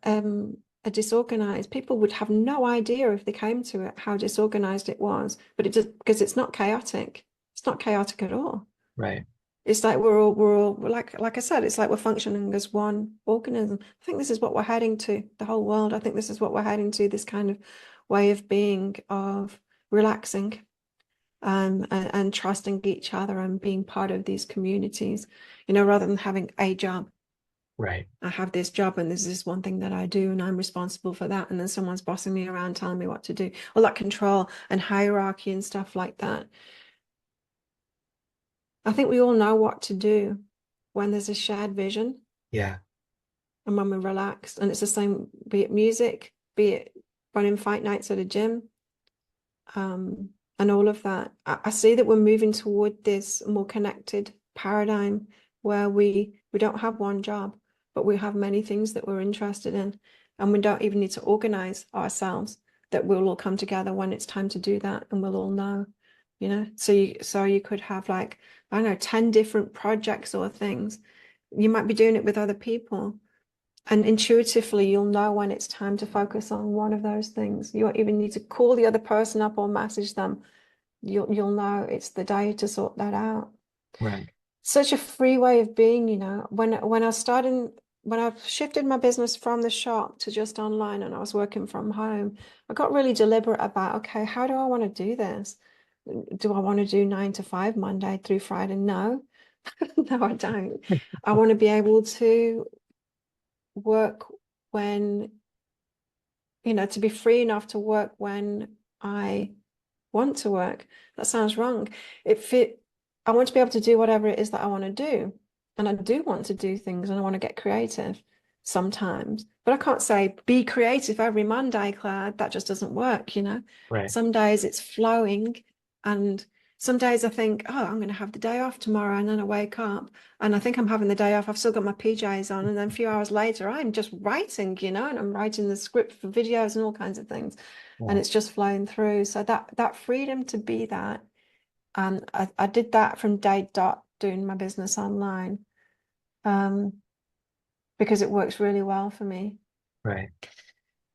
disorganized, people would have no idea if they came to it how disorganized it was, but it just because it's not chaotic. It's not chaotic at all. Right. It's like we're all like I said, it's like we're functioning as one organism. I think this is what we're heading to, the whole world. I think this is what we're heading to, this kind of way of being, of relaxing, and trusting each other and being part of these communities, you know, rather than having a job. Right. I have this job and there's this one thing that I do and I'm responsible for that. And then someone's bossing me around telling me what to do. All that control and hierarchy and stuff like that. I think we all know what to do when there's a shared vision Yeah. and when we're relaxed. And it's the same, be it music, be it running fight nights at a gym, and all of that. I see that we're moving toward this more connected paradigm where we don't have one job, but we have many things that we're interested in, and we don't even need to organize ourselves. That we'll all come together when it's time to do that, and we'll all know, you know. So you could have like, I don't know, 10 different projects or things. You might be doing it with other people. And intuitively, you'll know when it's time to focus on one of those things. You don't even need to call the other person up or message them. You'll know it's the day to sort that out. Right. Such a free way of being, you know. When I shifted my business from the shop to just online and I was working from home, I got really deliberate about, okay, how do I want to do this? Do I want to do 9 to 5 Monday through Friday? No, no, I don't. I want to be able to work when, to be free enough to work when I want to work. That sounds wrong. I want to be able to do whatever it is that I want to do. And I do want to do things and I want to get creative sometimes. But I can't say be creative every Monday, Claire. That just doesn't work, you know. Right. Some days it's flowing and some days I think, oh, I'm going to have the day off tomorrow. And then I wake up and I think I'm having the day off. I've still got my PJs on. And then a few hours later, I'm just writing, you know, and I'm writing the script for videos and all kinds of things. And Yeah. it's just flowing through. So that freedom to be that. And I did that from day dot doing my business online, um, because it works really well for me. Right.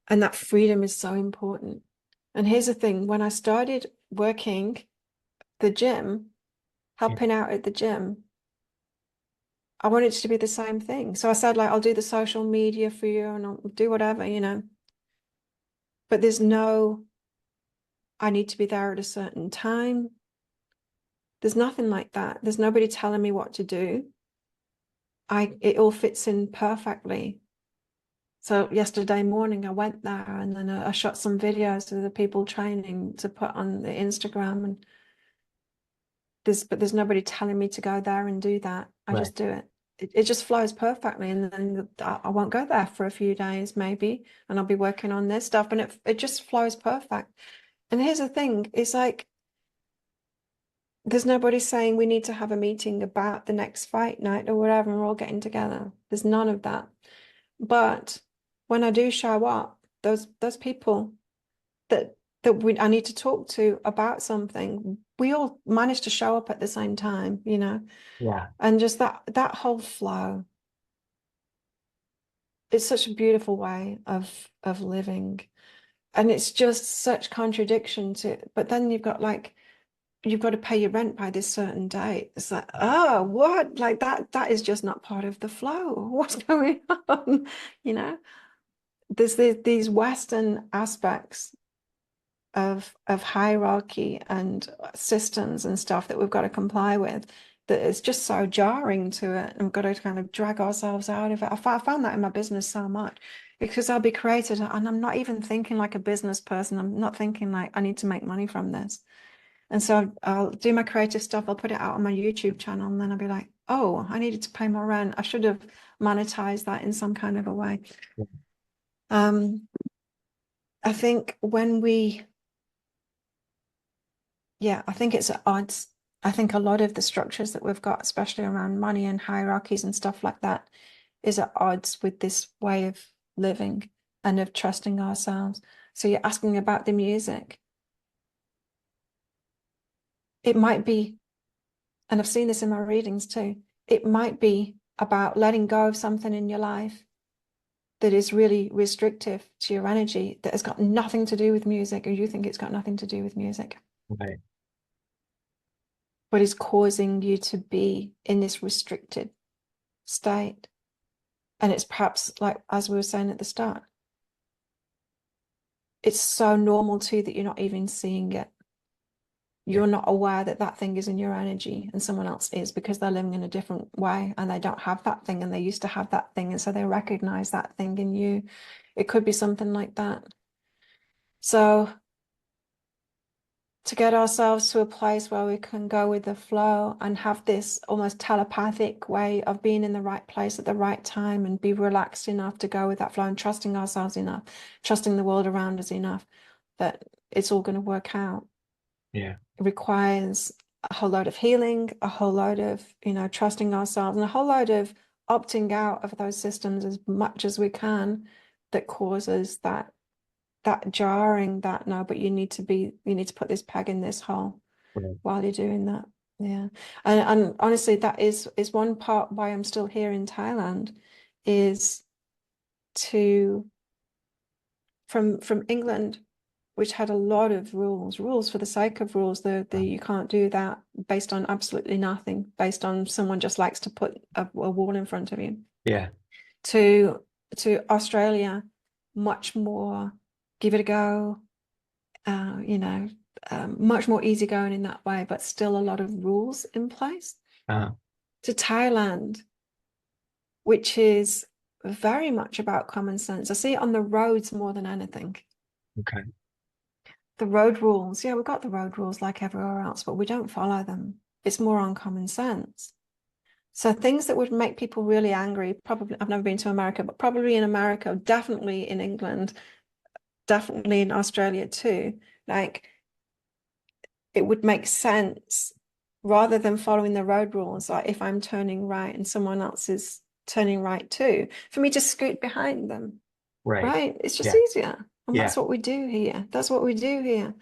And that freedom is so important. And here's the thing, when I started working the gym, Yeah. helping out at the gym, I wanted it to be the same thing. So I said, like, I'll do the social media for you and I'll do whatever, you know. But there's no, I need to be there at a certain time. There's nothing like that. There's nobody telling me what to do. It all fits in perfectly. So yesterday morning I went there and then I shot some videos of the people training to put on the Instagram, and there's nobody telling me to go there and do that. I Right. just do it. It just flows perfectly, and then I won't go there for a few days maybe, and I'll be working on this stuff, and it just flows perfect. And here's the thing, it's like there's nobody saying we need to have a meeting about the next fight night or whatever, and we're all getting together. There's none of that. But when I do show up, those people that I need to talk to about something, we all manage to show up at the same time, you know, Yeah. and just that whole flow. It's such a beautiful way of living. And it's just such contradiction to, but then you've got to pay your rent by this certain date. It's like, oh, what? Like that is just not part of the flow. What's going on? You know, there's these Western aspects of hierarchy and systems and stuff that we've got to comply with that is just so jarring to it. And we've got to kind of drag ourselves out of it. I found that in my business so much because I'll be creative and I'm not even thinking like a business person. I'm not thinking like I need to make money from this. And so I'll do my creative stuff. I'll put it out on my YouTube channel and then I'll be like, oh, I needed to pay my rent. I should have monetized that in some kind of a way. Um, I think I think it's at odds. I think a lot of the structures that we've got, especially around money and hierarchies and stuff like that, is at odds with this way of living and of trusting ourselves. So you're asking about the music. It might be, and I've seen this in my readings too, it might be about letting go of something in your life that is really restrictive to your energy, that has got nothing to do with music, or you think it's got nothing to do with music, Right. but is causing you to be in this restricted state. And it's perhaps like, as we were saying at the start, it's so normal too that you're not even seeing it. Yeah. You're not aware that that thing is in your energy and someone else is because they're living in a different way and they don't have that thing and they used to have that thing. And so they recognize that thing in you. It could be something like that. So to get ourselves to a place where we can go with the flow and have this almost telepathic way of being in the right place at the right time and be relaxed enough to go with that flow and trusting ourselves enough, trusting the world around us enough that it's all going to work out. Yeah. It requires a whole load of healing, a whole load of, trusting ourselves, and a whole load of opting out of those systems as much as we can that causes that jarring, that no, but you need to put this peg in this hole Right. while you're doing that. Yeah. And honestly, that is one part why I'm still here in Thailand, is to from England, which had a lot of rules for the sake of rules. The you can't do that based on absolutely nothing, based on someone just likes to put a wall in front of you. Yeah. To Australia, much more give it a go, much more easygoing in that way, but still a lot of rules in place. Uh, To Thailand, which is very much about common sense. I see it on the roads more than anything. okay. The road rules, yeah, we've got the road rules like everywhere else, but we don't follow them. It's more on common sense. So things that would make people really angry, probably, I've never been to America, but probably in America, definitely in England, definitely in Australia too. Like, it would make sense rather than following the road rules. Like if I'm turning right and someone else is turning right too, for me to scoot behind them, Right. right? It's just Yeah. easier. And Yeah. that's what we do here. That's what we do here.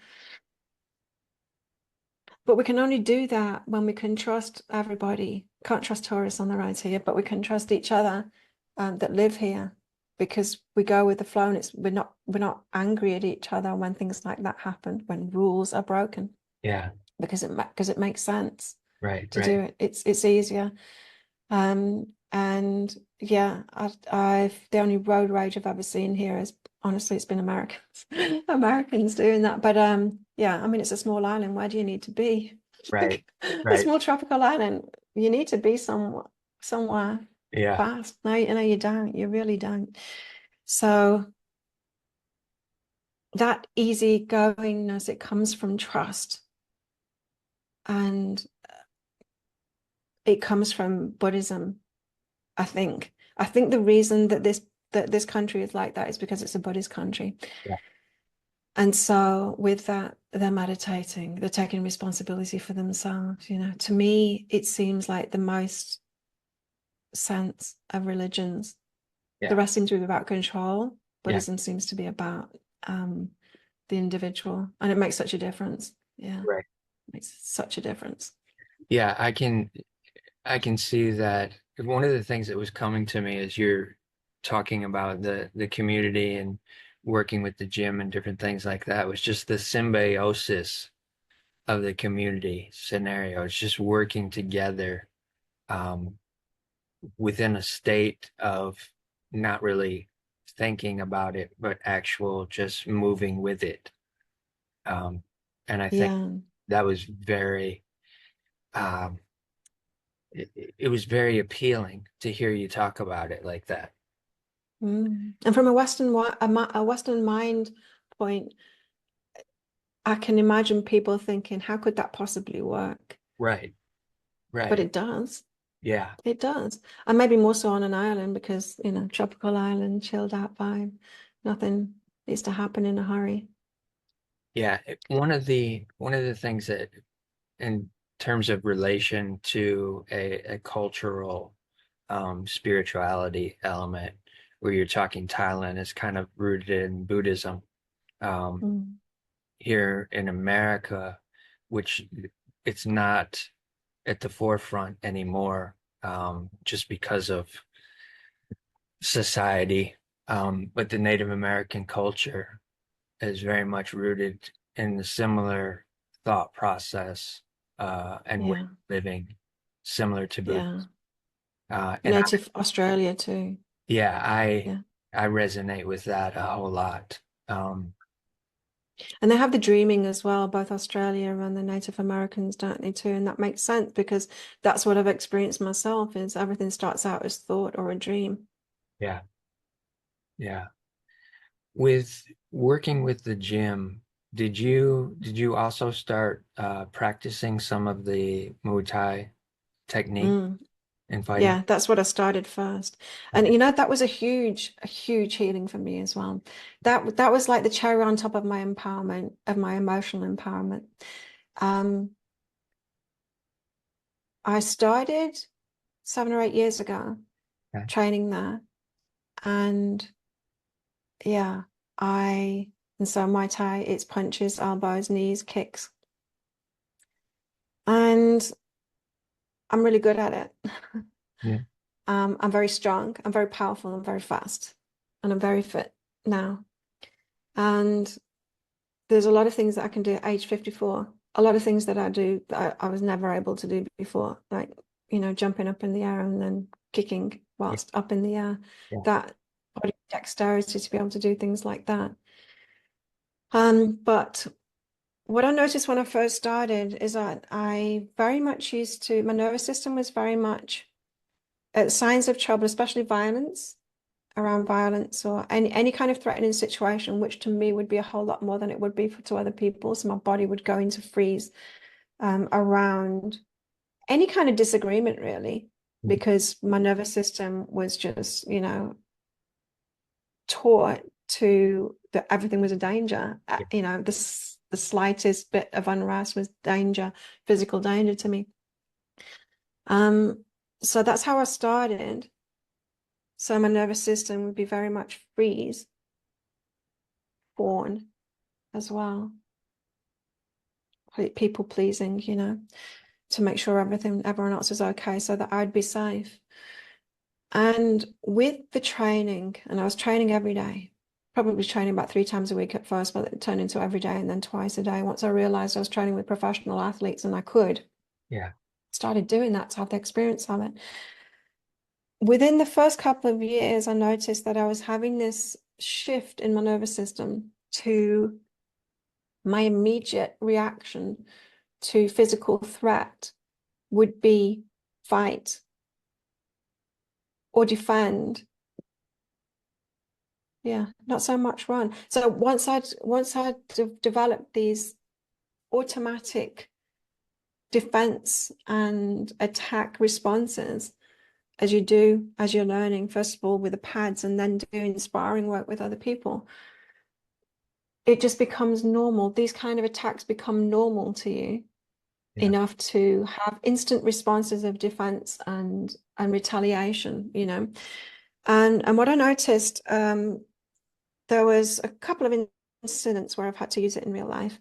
But we can only do that when we can trust everybody. Can't trust tourists on the roads here, but we can trust each other that live here, because we go with the flow, and we're not angry at each other when things like that happen, when rules are broken, Yeah. because it makes sense Right. to do Right. it. It's easier. And yeah, I've the only road rage I've ever seen here is, honestly, it's been Americans, Americans doing that. But yeah, I mean, it's a small island. Where do you need to be? Right. A Right. small tropical island. You need to be somewhere Yeah. fast. No, you don't. You really don't. So that easygoingness, it comes from trust, and it comes from Buddhism. I think. I think the reason that this country is like that is because it's a Buddhist country. Yeah. And so with that, they're meditating, they're taking responsibility for themselves. To me, it seems like the most sense of religions. The Yeah. rest seems to be about control. Yeah. Buddhism seems to be about the individual, and it makes such a difference. Yeah, Right. it makes such a difference. Yeah. I can see that. One of the things that was coming to me as you're talking about the community and working with the gym and different things like that was just the symbiosis of the community scenario. It's just working together um, within a state of not really thinking about it, but actual just moving with it. Um, and I think Yeah. that was um, it was very appealing to hear you talk about it like that. And from a Western mind point, I can imagine people thinking, how could that possibly work? Right, But right. it does. Yeah, It does. And maybe more so on an island because, tropical island, chilled out vibe. Nothing needs to happen in a hurry. yeah. One of the things that in terms of relation to a cultural spirituality element, where you're talking Thailand is kind of rooted in Buddhism. Um, Mm. Here in America, which it's not at the forefront anymore, just because of society. But the Native American culture is very much rooted in the similar thought process and way Yeah. of living similar to Buddhism. Yeah. And Native Australia too. yeah, Yeah. I resonate with that a whole lot. Um, And they have the dreaming as well, both Australia and the Native Americans, don't they too? And that makes sense because that's what I've experienced myself, is everything starts out as thought or a dream. yeah, yeah. With working with the gym, did you also start practicing some of the Muay Thai technique Mm. in fighting? Yeah, that's what I started first. And Okay. that was a huge healing for me as well. That was like the cherry on top of my empowerment, of my emotional empowerment. Um, I started 7 or 8 years ago Okay. training there. And yeah, and so Muay Thai, it's punches, elbows, knees, kicks. And I'm really good at it. Yeah. I'm very strong, I'm very powerful, I'm very fast, and I'm very fit now. And there's a lot of things that I can do at age 54. A lot of things that I do that I was never able to do before, like, jumping up in the air and then kicking Yeah. whilst up in the air. Yeah. That body dexterity to be able to do things like that. But what I noticed when I first started is that I very much my nervous system was very much at signs of trouble, especially violence or any kind of threatening situation, which to me would be a whole lot more than it would be to other people. So my body would go into freeze around any kind of disagreement, really, Mm. because my nervous system was just, taught to that everything was a danger. Yeah. The slightest bit of unrest was danger, physical danger to me. Um, so that's how I started. So my nervous system would be very much freeze born as well. People pleasing, to make sure everyone else is okay so that I'd be safe. And with the training, and I was training every day, probably training about 3 times a week at first, but it turned into every day and then twice a day. Once I realized I was training with professional athletes and I Yeah. started doing that to have the experience of it. Within the first couple of years, I noticed that I was having this shift in my nervous system to my immediate reaction to physical threat would be fight or defend. Yeah, not so much run. So once I'd developed these automatic defense and attack responses, as you do as you're learning, first of all with the pads and then doing sparring work with other people, it just becomes normal. These kind of attacks become normal to you Yeah. enough to have instant responses of defense and retaliation. And what I noticed, there was a couple of incidents where I've had to use it in real life.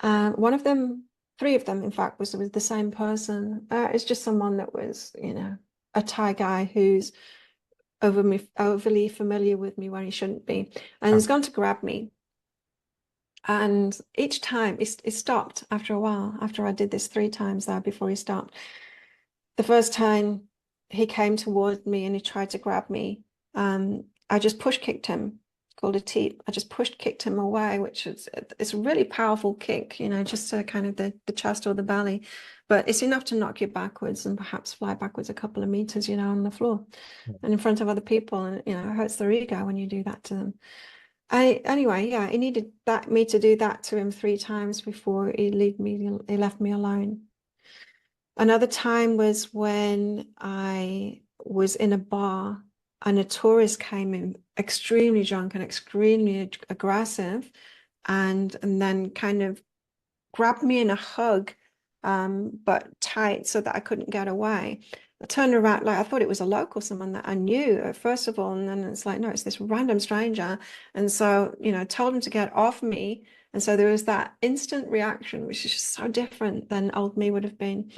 One of them, three of them, in fact, was with the same person. It's just someone that was, a Thai guy who's overly familiar with me when he shouldn't be, and Oh, he's gone to grab me. And each time it stopped after a while, after I did this 3 times there before he stopped. The first time he came toward me and he tried to grab me, I just push kicked him, called a teep. I just pushed kicked him away, which is it's a really powerful kick, just to kind of the chest or the belly. But it's enough to knock you backwards and perhaps fly backwards a couple of meters, on the floor yeah. and in front of other people. And, it hurts their ego when you do that to them. Anyway, yeah, he needed me to do that to him 3 times before he left me alone. Another time was when I was in a bar and a tourist came in extremely drunk and extremely aggressive and then kind of grabbed me in a hug, but tight so that I couldn't get away. I turned around, like I thought it was a local, someone that I knew, first of all, and then it's like, no, it's this random stranger. And so, told him to get off me. And so there was that instant reaction, which is just so different than old me would have been.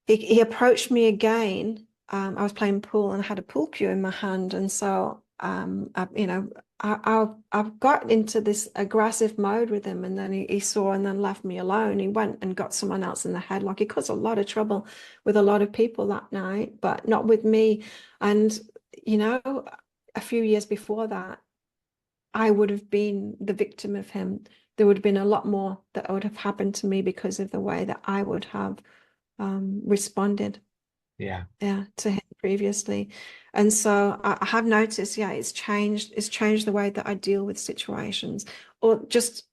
He approached me again. I was playing pool and I had a pool cue in my hand, and so I've got into this aggressive mode with him, and then he saw and then left me alone. He went and got someone else in the headlock. He caused a lot of trouble with a lot of people that night, but not with me. And you know, a few years before that, I would have been the victim of him. There would have been a lot more that would have happened to me because of the way that I would have responded, Yeah. yeah, to him previously. And so I have noticed, yeah, it's changed the way that I deal with situations, or just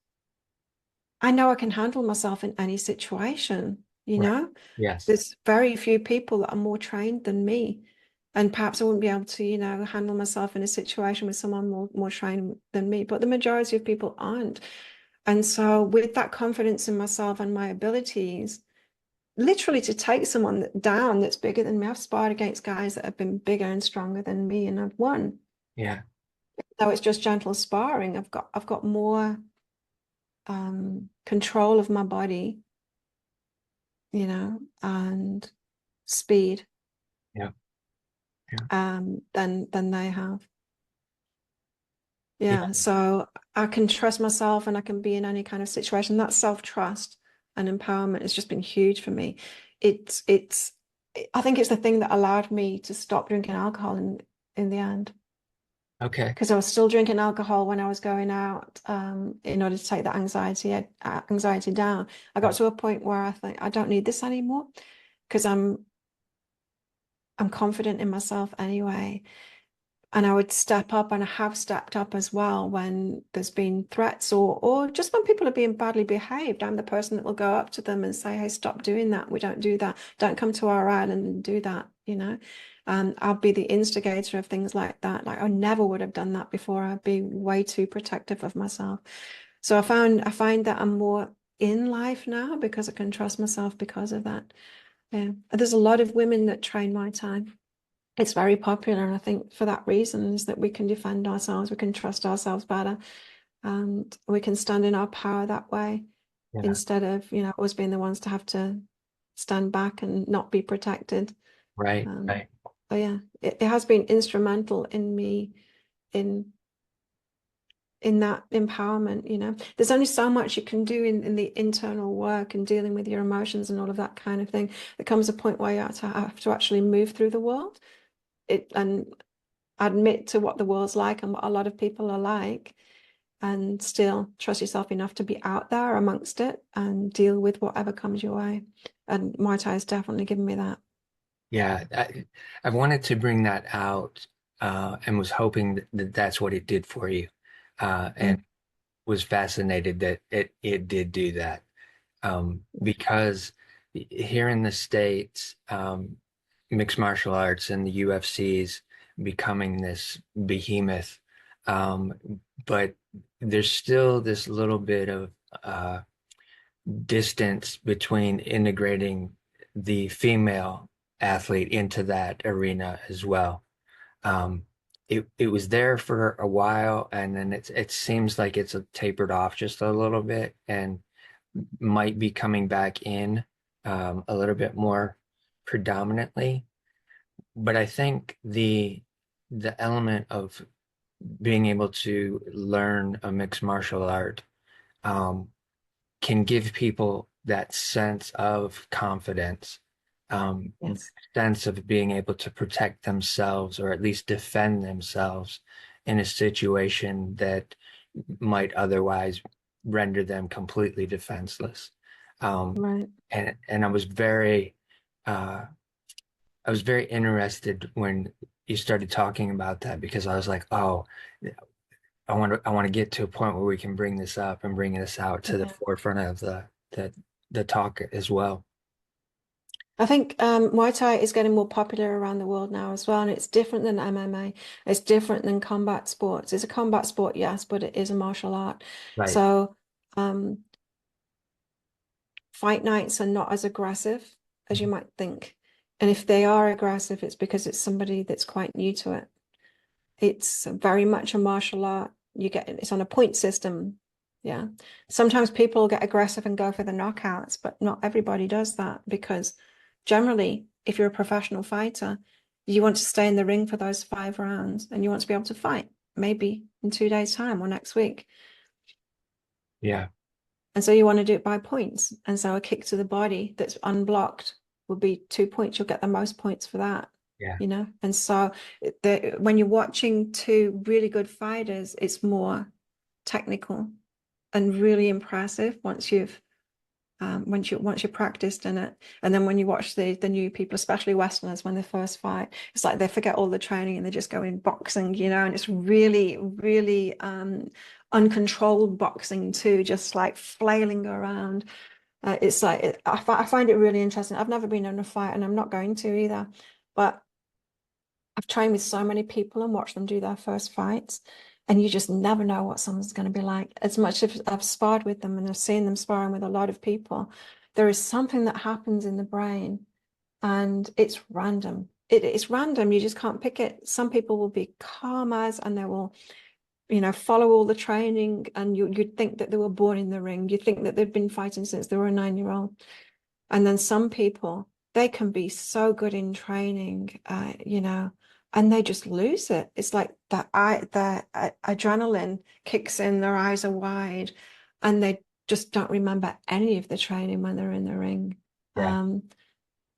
I know I can handle myself in any situation, you Right. know? Yes. There's very few people that are more trained than me. And perhaps I wouldn't be able to, handle myself in a situation with someone more trained than me. But the majority of people aren't. And so with that confidence in myself and my abilities, literally to take someone down that's bigger than me, I've sparred against guys that have been bigger and stronger than me, and I've won. Yeah. Though it's just gentle sparring, I've got more control of my body, and speed Yeah. Yeah. than they have. Yeah. Yeah, so I can trust myself and I can be in any kind of situation. That self-trust and empowerment has just been huge for me. It's I think it's the thing that allowed me to stop drinking alcohol in the end. Okay. Because I was still drinking alcohol when I was going out, in order to take that anxiety down. I got Right. to a point where I think I don't need this anymore because I'm confident in myself anyway. And I would step up, and I have stepped up as well when there's been threats, or just when people are being badly behaved. I'm the person that will go up to them and say, "Hey, stop doing that. We don't do that. Don't come to our island and do that." I'll be the instigator of things like that. Like I never would have done that before. I'd be way too protective of myself. So I find that I'm more in life now because I can trust myself because of that. Yeah. There's a lot of women that train my time. It's very popular, and I think for that reason is that we can defend ourselves, we can trust ourselves better, and we can stand in our power that way Yeah. instead of, always being the ones to have to stand back and not be protected. Right. Um, Right. but yeah, it has been instrumental in me in in that empowerment. There's only so much you can do in the internal work and dealing with your emotions and all of that kind of thing. There comes a point where you have to actually move through the world. And admit to what the world's like and what a lot of people are like, and still trust yourself enough to be out there amongst it and deal with whatever comes your way. And Muay Thai has definitely given me that. Yeah. I wanted to bring that out, and was hoping that that's what it did for you, and Mm. was fascinated that it did do that. Because here in the States, mixed martial arts and the UFC's becoming this behemoth, um, but there's still this little bit of distance between integrating the female athlete into that arena as well. Um, it was there for a while, and then it seems like it's tapered off just a little bit, and might be coming back in, a little bit more predominantly. But I think the element of being able to learn a mixed martial art, um, can give people that sense of confidence, Yes. sense of being able to protect themselves or at least defend themselves in a situation that might otherwise render them completely defenseless. Um, Right. and uh, I was very interested when you started talking about that, because I was like, oh, I want to get to a point where we can bring this up and bring this out to the Yeah. forefront of the talk as well. I think Muay Thai is getting more popular around the world now as well, and it's different than MMA. It's different than combat sports. It's a combat sport, yes, but it is a martial art. Right. So um, fight nights are not as aggressive as you might think. And if they are aggressive, it's because it's somebody that's quite new to it. It's very much a martial art. It's on a point system. Yeah. Sometimes people get aggressive and go for the knockouts, but not everybody does that because generally, if you're a professional fighter, you want to stay in the ring for those 5 rounds and you want to be able to fight maybe in 2 days' time or next week. Yeah. And so you want to do it by points. And so a kick to the body that's unblocked would be 2 points. You'll get the most points for that, Yeah. And so when you're watching two really good fighters, it's more technical and really impressive once you're practiced in it. And then when you watch the new people, especially Westerners, when they first fight, it's like they forget all the training and they just go in boxing, and it's really, really uncontrolled boxing too, just like flailing around. It's like I find it really interesting. I've never been in a fight, and I'm not going to either. But I've trained with so many people and watched them do their first fights, and you just never know what someone's going to be like. As much as I've sparred with them and I've seen them sparring with a lot of people, there is something that happens in the brain, and it's random. It's random. You just can't pick it. Some people will be calm as, and they will, follow all the training, and you'd think that they were born in the ring. You'd think that they've been fighting since they were a 9-year-old. And then some people, they can be so good in training, and they just lose it. It's like the adrenaline kicks in, their eyes are wide, and they just don't remember any of the training when they're in the ring. Yeah.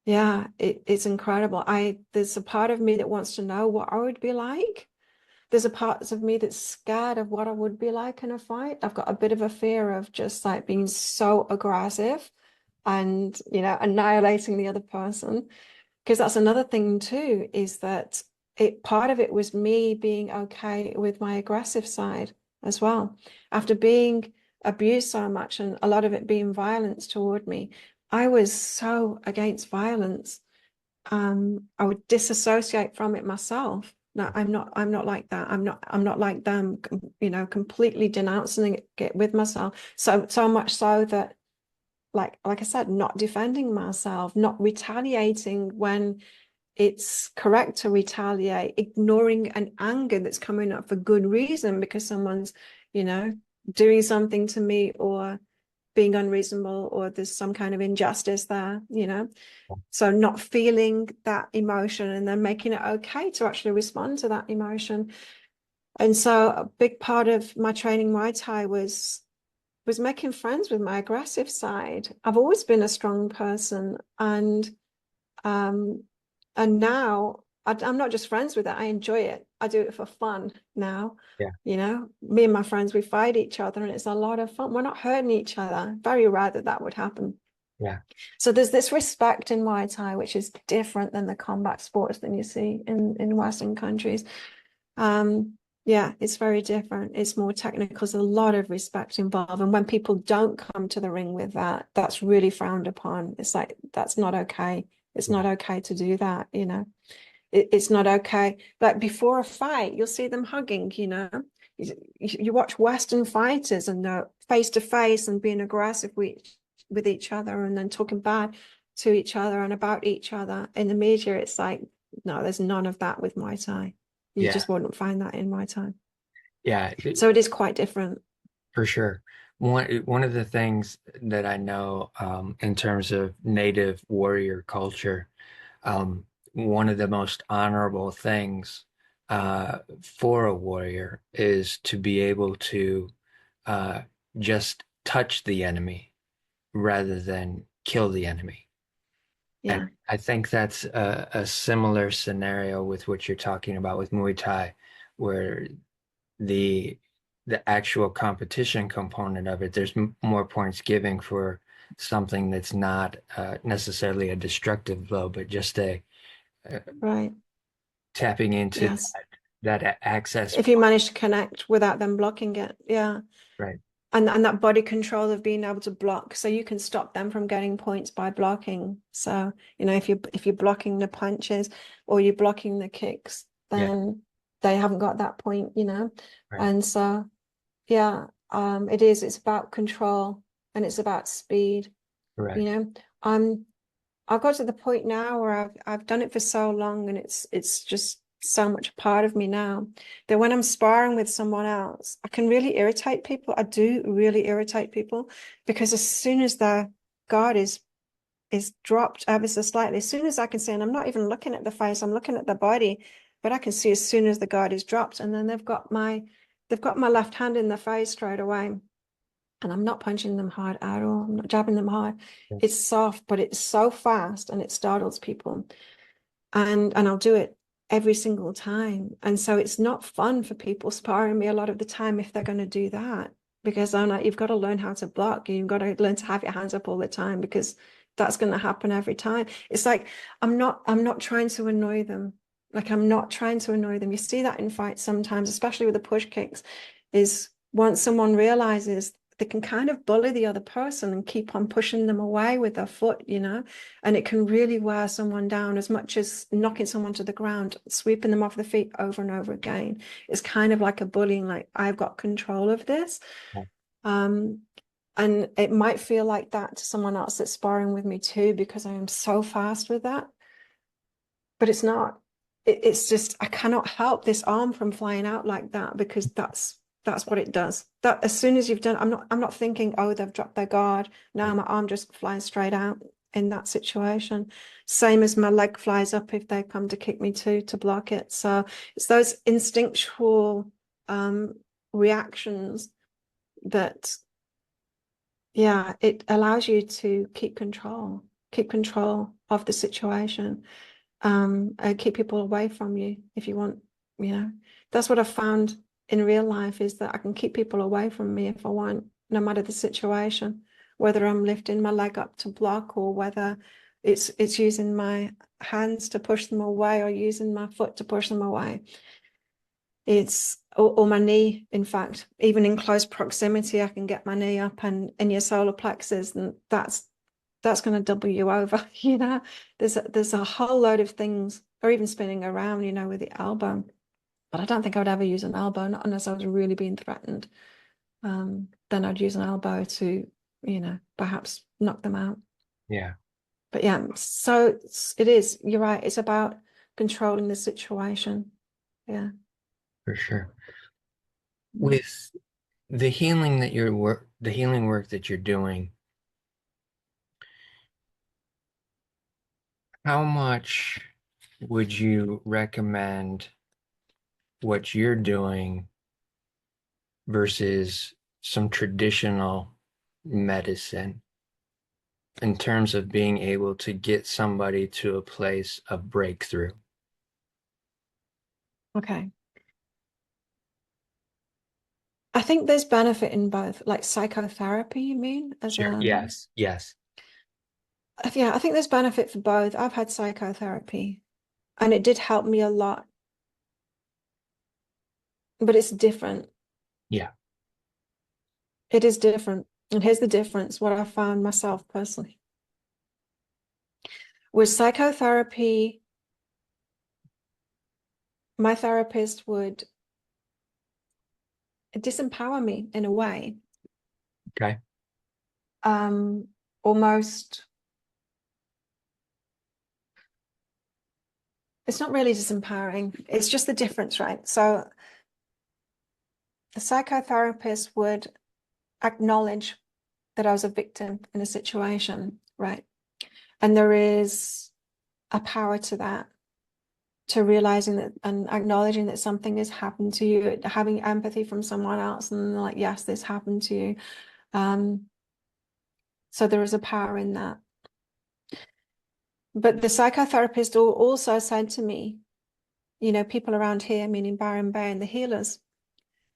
Yeah, it's incredible. There's a part of me that wants to know what I would be like. There's a part of me that's scared of what I would be like in a fight. I've got a bit of a fear of just like being so aggressive and, annihilating the other person. Because that's another thing too, is that part of it was me being okay with my aggressive side as well. After being abused so much and a lot of it being violence toward me, I was so against violence. I would disassociate from it myself. No, I'm not like that. I'm not like them, completely denouncing it with myself. So much so that like I said, not defending myself, not retaliating when it's correct to retaliate, ignoring an anger that's coming up for good reason because someone's, you know, doing something to me or being unreasonable or there's some kind of injustice there. So not feeling that emotion and then making it okay to actually respond to that emotion. And so a big part of my training Muay Thai was making friends with my aggressive side. I've always been a strong person, um, and now I'm not just friends with it. I enjoy it. I do it for fun now. Yeah. Me and my friends, we fight each other, and it's a lot of fun. We're not hurting each other. Very rare that would happen. Yeah. So there's this respect in Muay Thai, which is different than the combat sports that you see in Western countries. Yeah, it's very different. It's more technical. There's a lot of respect involved. And when people don't come to the ring with that, that's really frowned upon. It's like, that's not okay. It's Yeah. not okay to do that. It's not okay. Like before a fight, you'll see them hugging. You watch Western fighters and they're face to face and being aggressive with each other and then talking bad to each other and about each other. In the media, it's like, no, there's none of that with Muay Thai. You Yeah. just wouldn't find that in Muay Thai. Yeah. So it is quite different. For sure. One of the things that I know in terms of native warrior culture, one of the most honorable things for a warrior is to be able to uh, just touch the enemy rather than kill the enemy. And Yeah, I think that's a similar scenario with what you're talking about with Muay Thai, where the the actual competition component of it, there's more points giving for something that's not necessarily a destructive blow, but just a right. tapping into Yes. that access If you point. manage to connect without them blocking it. Yeah. Right. And that body control of being able to block, so you can stop them from getting points by blocking. So if you're blocking the punches or you're blocking the kicks, Yeah. then they haven't got that point. Right. And so yeah, it's about control and it's about speed. you Correct. know um I've got to the point now where I've done it for so long, and it's just so much a part of me now that when I'm sparring with someone else, I can really irritate people. I do really irritate people because as soon as their guard is dropped ever so slightly, as soon as I can see, and I'm not even looking at the face, I'm looking at the body, but I can see as soon as the guard is dropped, and then they've got my left hand in the face straight away. And I'm not punching them hard at all. I'm not jabbing them hard. Yeah. It's soft, but it's so fast and it startles people. And I'll do it every single time. And so it's not fun for people sparring me a lot of the time if they're going to do that. Because I'm like, you've got to learn how to block. You've got to learn to have your hands up all the time because that's going to happen every time. It's like I'm not trying to annoy them. Like I'm not trying to annoy them. You see that in fights sometimes, especially with the push kicks, is once someone realizes, they can kind of bully the other person and keep on pushing them away with their foot, you know, and it can really wear someone down as much as knocking someone to the ground, sweeping them off the feet over and over again. It's kind of like a bullying, like, I've got control of this. And it might feel like that to someone else that's sparring with me too, because I am so fast with that. But it's not. It's just, I cannot help this arm from flying out like that, because that's what it does. That as soon as you've done, I'm not thinking, oh, they've dropped their guard. Now my arm just flies straight out in that situation. Same as my leg flies up if they come to kick me to block it. So it's those instinctual reactions that, yeah, it allows you to keep control of the situation, keep people away from you if you want, you know. That's what I've found in real life, is that I can keep people away from me if I want, no matter the situation, whether I'm lifting my leg up to block, or whether it's using my hands to push them away, or using my foot to push them away. It's or my knee. In fact, even in close proximity, I can get my knee up and in your solar plexus, and that's going to double you over. You know, there's a whole load of things, or even spinning around, you know, with the elbow. But I don't think I would ever use an elbow, not unless I was really being threatened. Then I'd use an elbow to, you know, perhaps knock them out. Yeah, But yeah, so it is. You're right. It's about controlling the situation. Yeah. for sure. Mm. With the healing work that you're doing, how much would you recommend what you're doing versus some traditional medicine in terms of being able to get somebody to a place of breakthrough? Okay. I think there's benefit in both, like psychotherapy, you mean, as Sure. Yes. Yes. yeah, I think there's benefit for both. I've had psychotherapy and it did help me a lot, but it's different. Yeah. It is different. And here's the difference, what I found myself personally. With psychotherapy, my therapist would disempower me in a way. Okay. Almost, it's not really disempowering. It's just the difference, right? So the psychotherapist would acknowledge that I was a victim in a situation, right? And there is a power to that, to realizing that and acknowledging that something has happened to you, having empathy from someone else, and like, yes, this happened to you. So there is a power in that. But the psychotherapist also said to me, you know, people around here, meaning Byron Bay and the healers,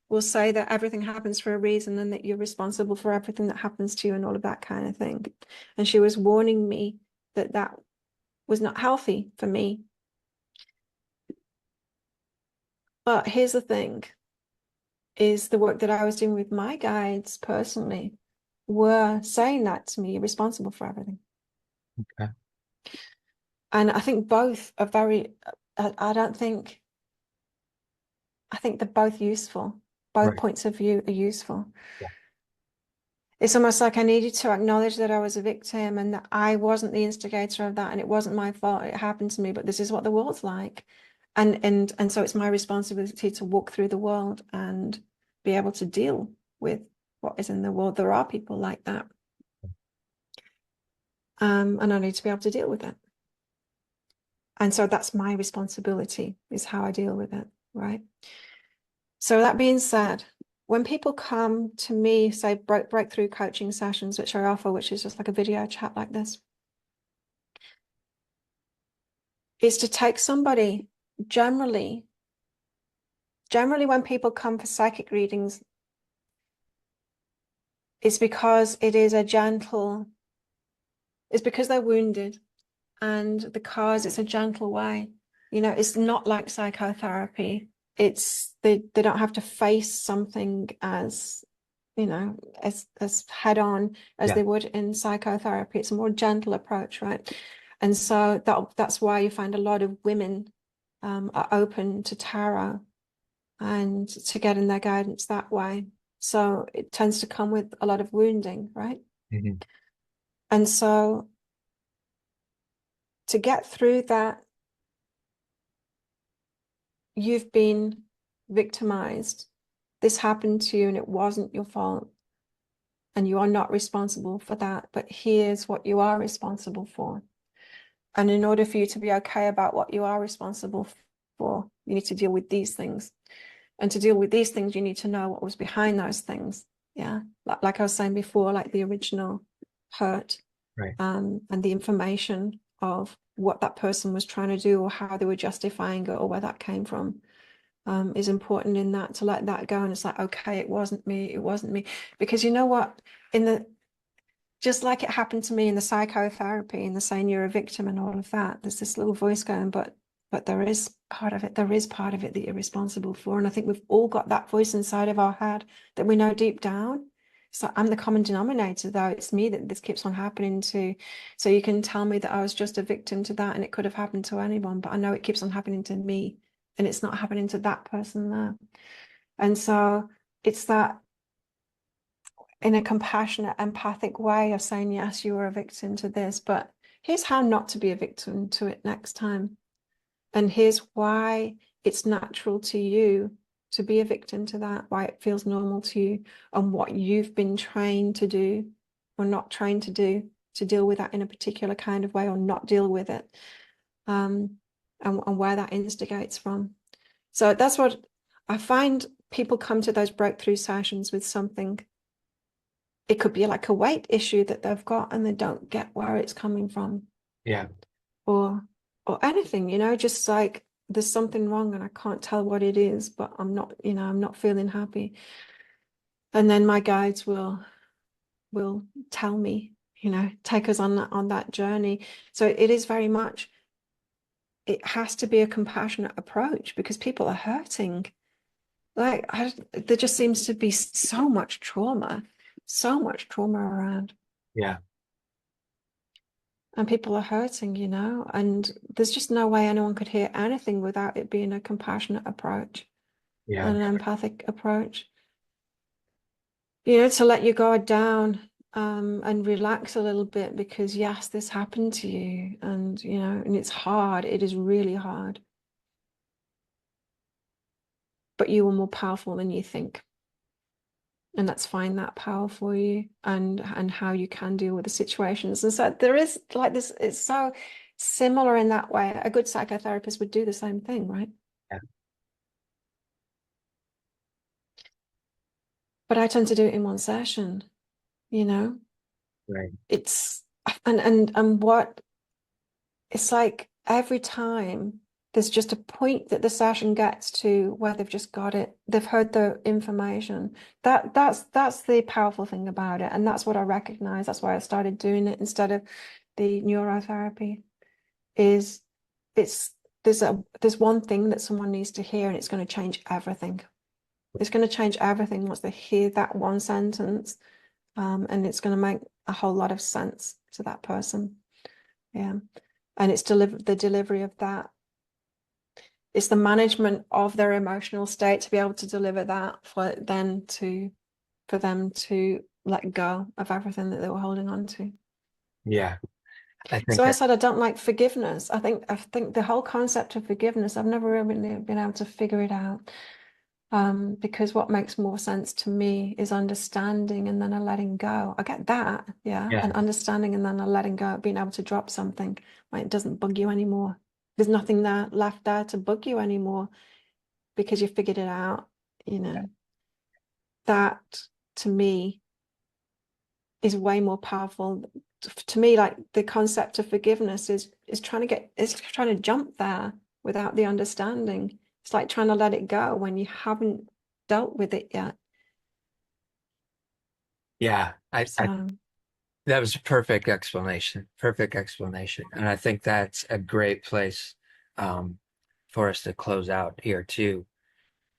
will say that everything happens for a reason and that you're responsible for everything that happens to you and all of that kind of thing. And she was warning me that that was not healthy for me. But here's the thing, is the work that I was doing with my guides personally were saying that to me, you're responsible for everything. Okay. And I think both are very, I don't think, I think they're both useful. Both Right. points of view are useful. Yeah. It's almost like I needed to acknowledge that I was a victim and that I wasn't the instigator of that, and it wasn't my fault. It happened to me, but this is what the world's like. And so it's my responsibility to walk through the world and be able to deal with what is in the world. There are people like that. And I need to be able to deal with it. And so that's my responsibility, is how I deal with it, right? So that being said, when people come to me, say breakthrough coaching sessions, which I offer, which is just like a video chat like this, is to take somebody, generally when people come for psychic readings, it's because it's because they're wounded, and because it's a gentle way. You know, it's not like psychotherapy they don't have to face something as, as head on as Yeah. they would in psychotherapy. It's a more gentle approach, right? And so that's why you find a lot of women are open to tarot and to getting their guidance that way. So it tends to come with a lot of wounding, right? Hmm. And so to get through that, you've been victimized. This happened to you and it wasn't your fault. And you are not responsible for that. But here's what you are responsible for. And in order for you to be okay about what you are responsible for, you need to deal with these things. And to deal with these things, you need to know what was behind those things. Yeah. Like I was saying before, like the original hurt, Right. and the information of what that person was trying to do or how they were justifying it or where that came from, is important in that, to let that go. And it's like, okay, it wasn't me. It wasn't me. Because you know what? Just like it happened to me in the psychotherapy and the saying you're a victim and all of that, there's this little voice going, but there is part of it that you're responsible for. And I think we've all got that voice inside of our head that we know deep down. So I'm the common denominator, though. It's me that this keeps on happening to. So you can tell me that I was just a victim to that and it could have happened to anyone, but I know it keeps on happening to me and it's not happening to that person there. And so it's that, in a compassionate, empathic way of saying, yes, you were a victim to this, but here's how not to be a victim to it next time. And here's why it's natural to you to be a victim to that, why it feels normal to you, and what you've been trained to do or not trained to do to deal with that in a particular kind of way or not deal with it, and where that instigates from. So that's what I find. People come to those breakthrough sessions with something. It could be like a weight issue that they've got and they don't get where it's coming from, Yeah. or anything, just like there's something wrong and I can't tell what it is, but I'm not feeling happy. And then my guides will tell me, take us on that journey. So it is very much, it has to be a compassionate approach because people are hurting. Like there just seems to be so much trauma around. Yeah. And people are hurting, and there's just no way anyone could hear anything without it being a compassionate approach Yeah. and an empathic approach. To let your guard down, and relax a little bit because yes, this happened to you, and and it's hard. It is really hard, but you are more powerful than you think, and let's find that power for you and how you can deal with the situations. And so there is like this. It's so similar in that way. A good psychotherapist would do the same thing, right? Yeah. But I tend to do it in one session, you know. Right. It's and what it's like every time there's just a point that the session gets to where they've just got it. They've heard the information. That's the powerful thing about it. And that's what I recognize. That's why I started doing it instead of the neurotherapy. Is it's there's one thing that someone needs to hear and it's going to change everything. It's going to change everything once they hear that one sentence. And it's going to make a whole lot of sense to that person. Yeah. And it's the delivery of that. It's the management of their emotional state to be able to deliver that for them to let go of everything that they were holding on to. Yeah. I So think I that, said I don't like forgiveness. I think the whole concept of forgiveness, I've never really been able to figure it out. Because what makes more sense to me is understanding and then a letting go. I get that, yeah, yeah. and understanding and then a letting go, being able to drop something when it doesn't bug you anymore. There's nothing there left there to bug you anymore because you figured it out, you know. That to me is way more powerful. To me, like the concept of forgiveness is trying to jump there without the understanding. It's like trying to let it go when you haven't dealt with it yet. Yeah. I So that was a perfect explanation. Perfect explanation. And I think that's a great place, for us to close out here too.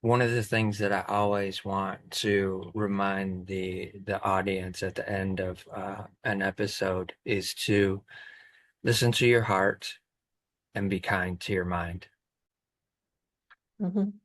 one of the things that I always want to remind the audience at the end of an episode is to listen to your heart and be kind to your mind. Mhm.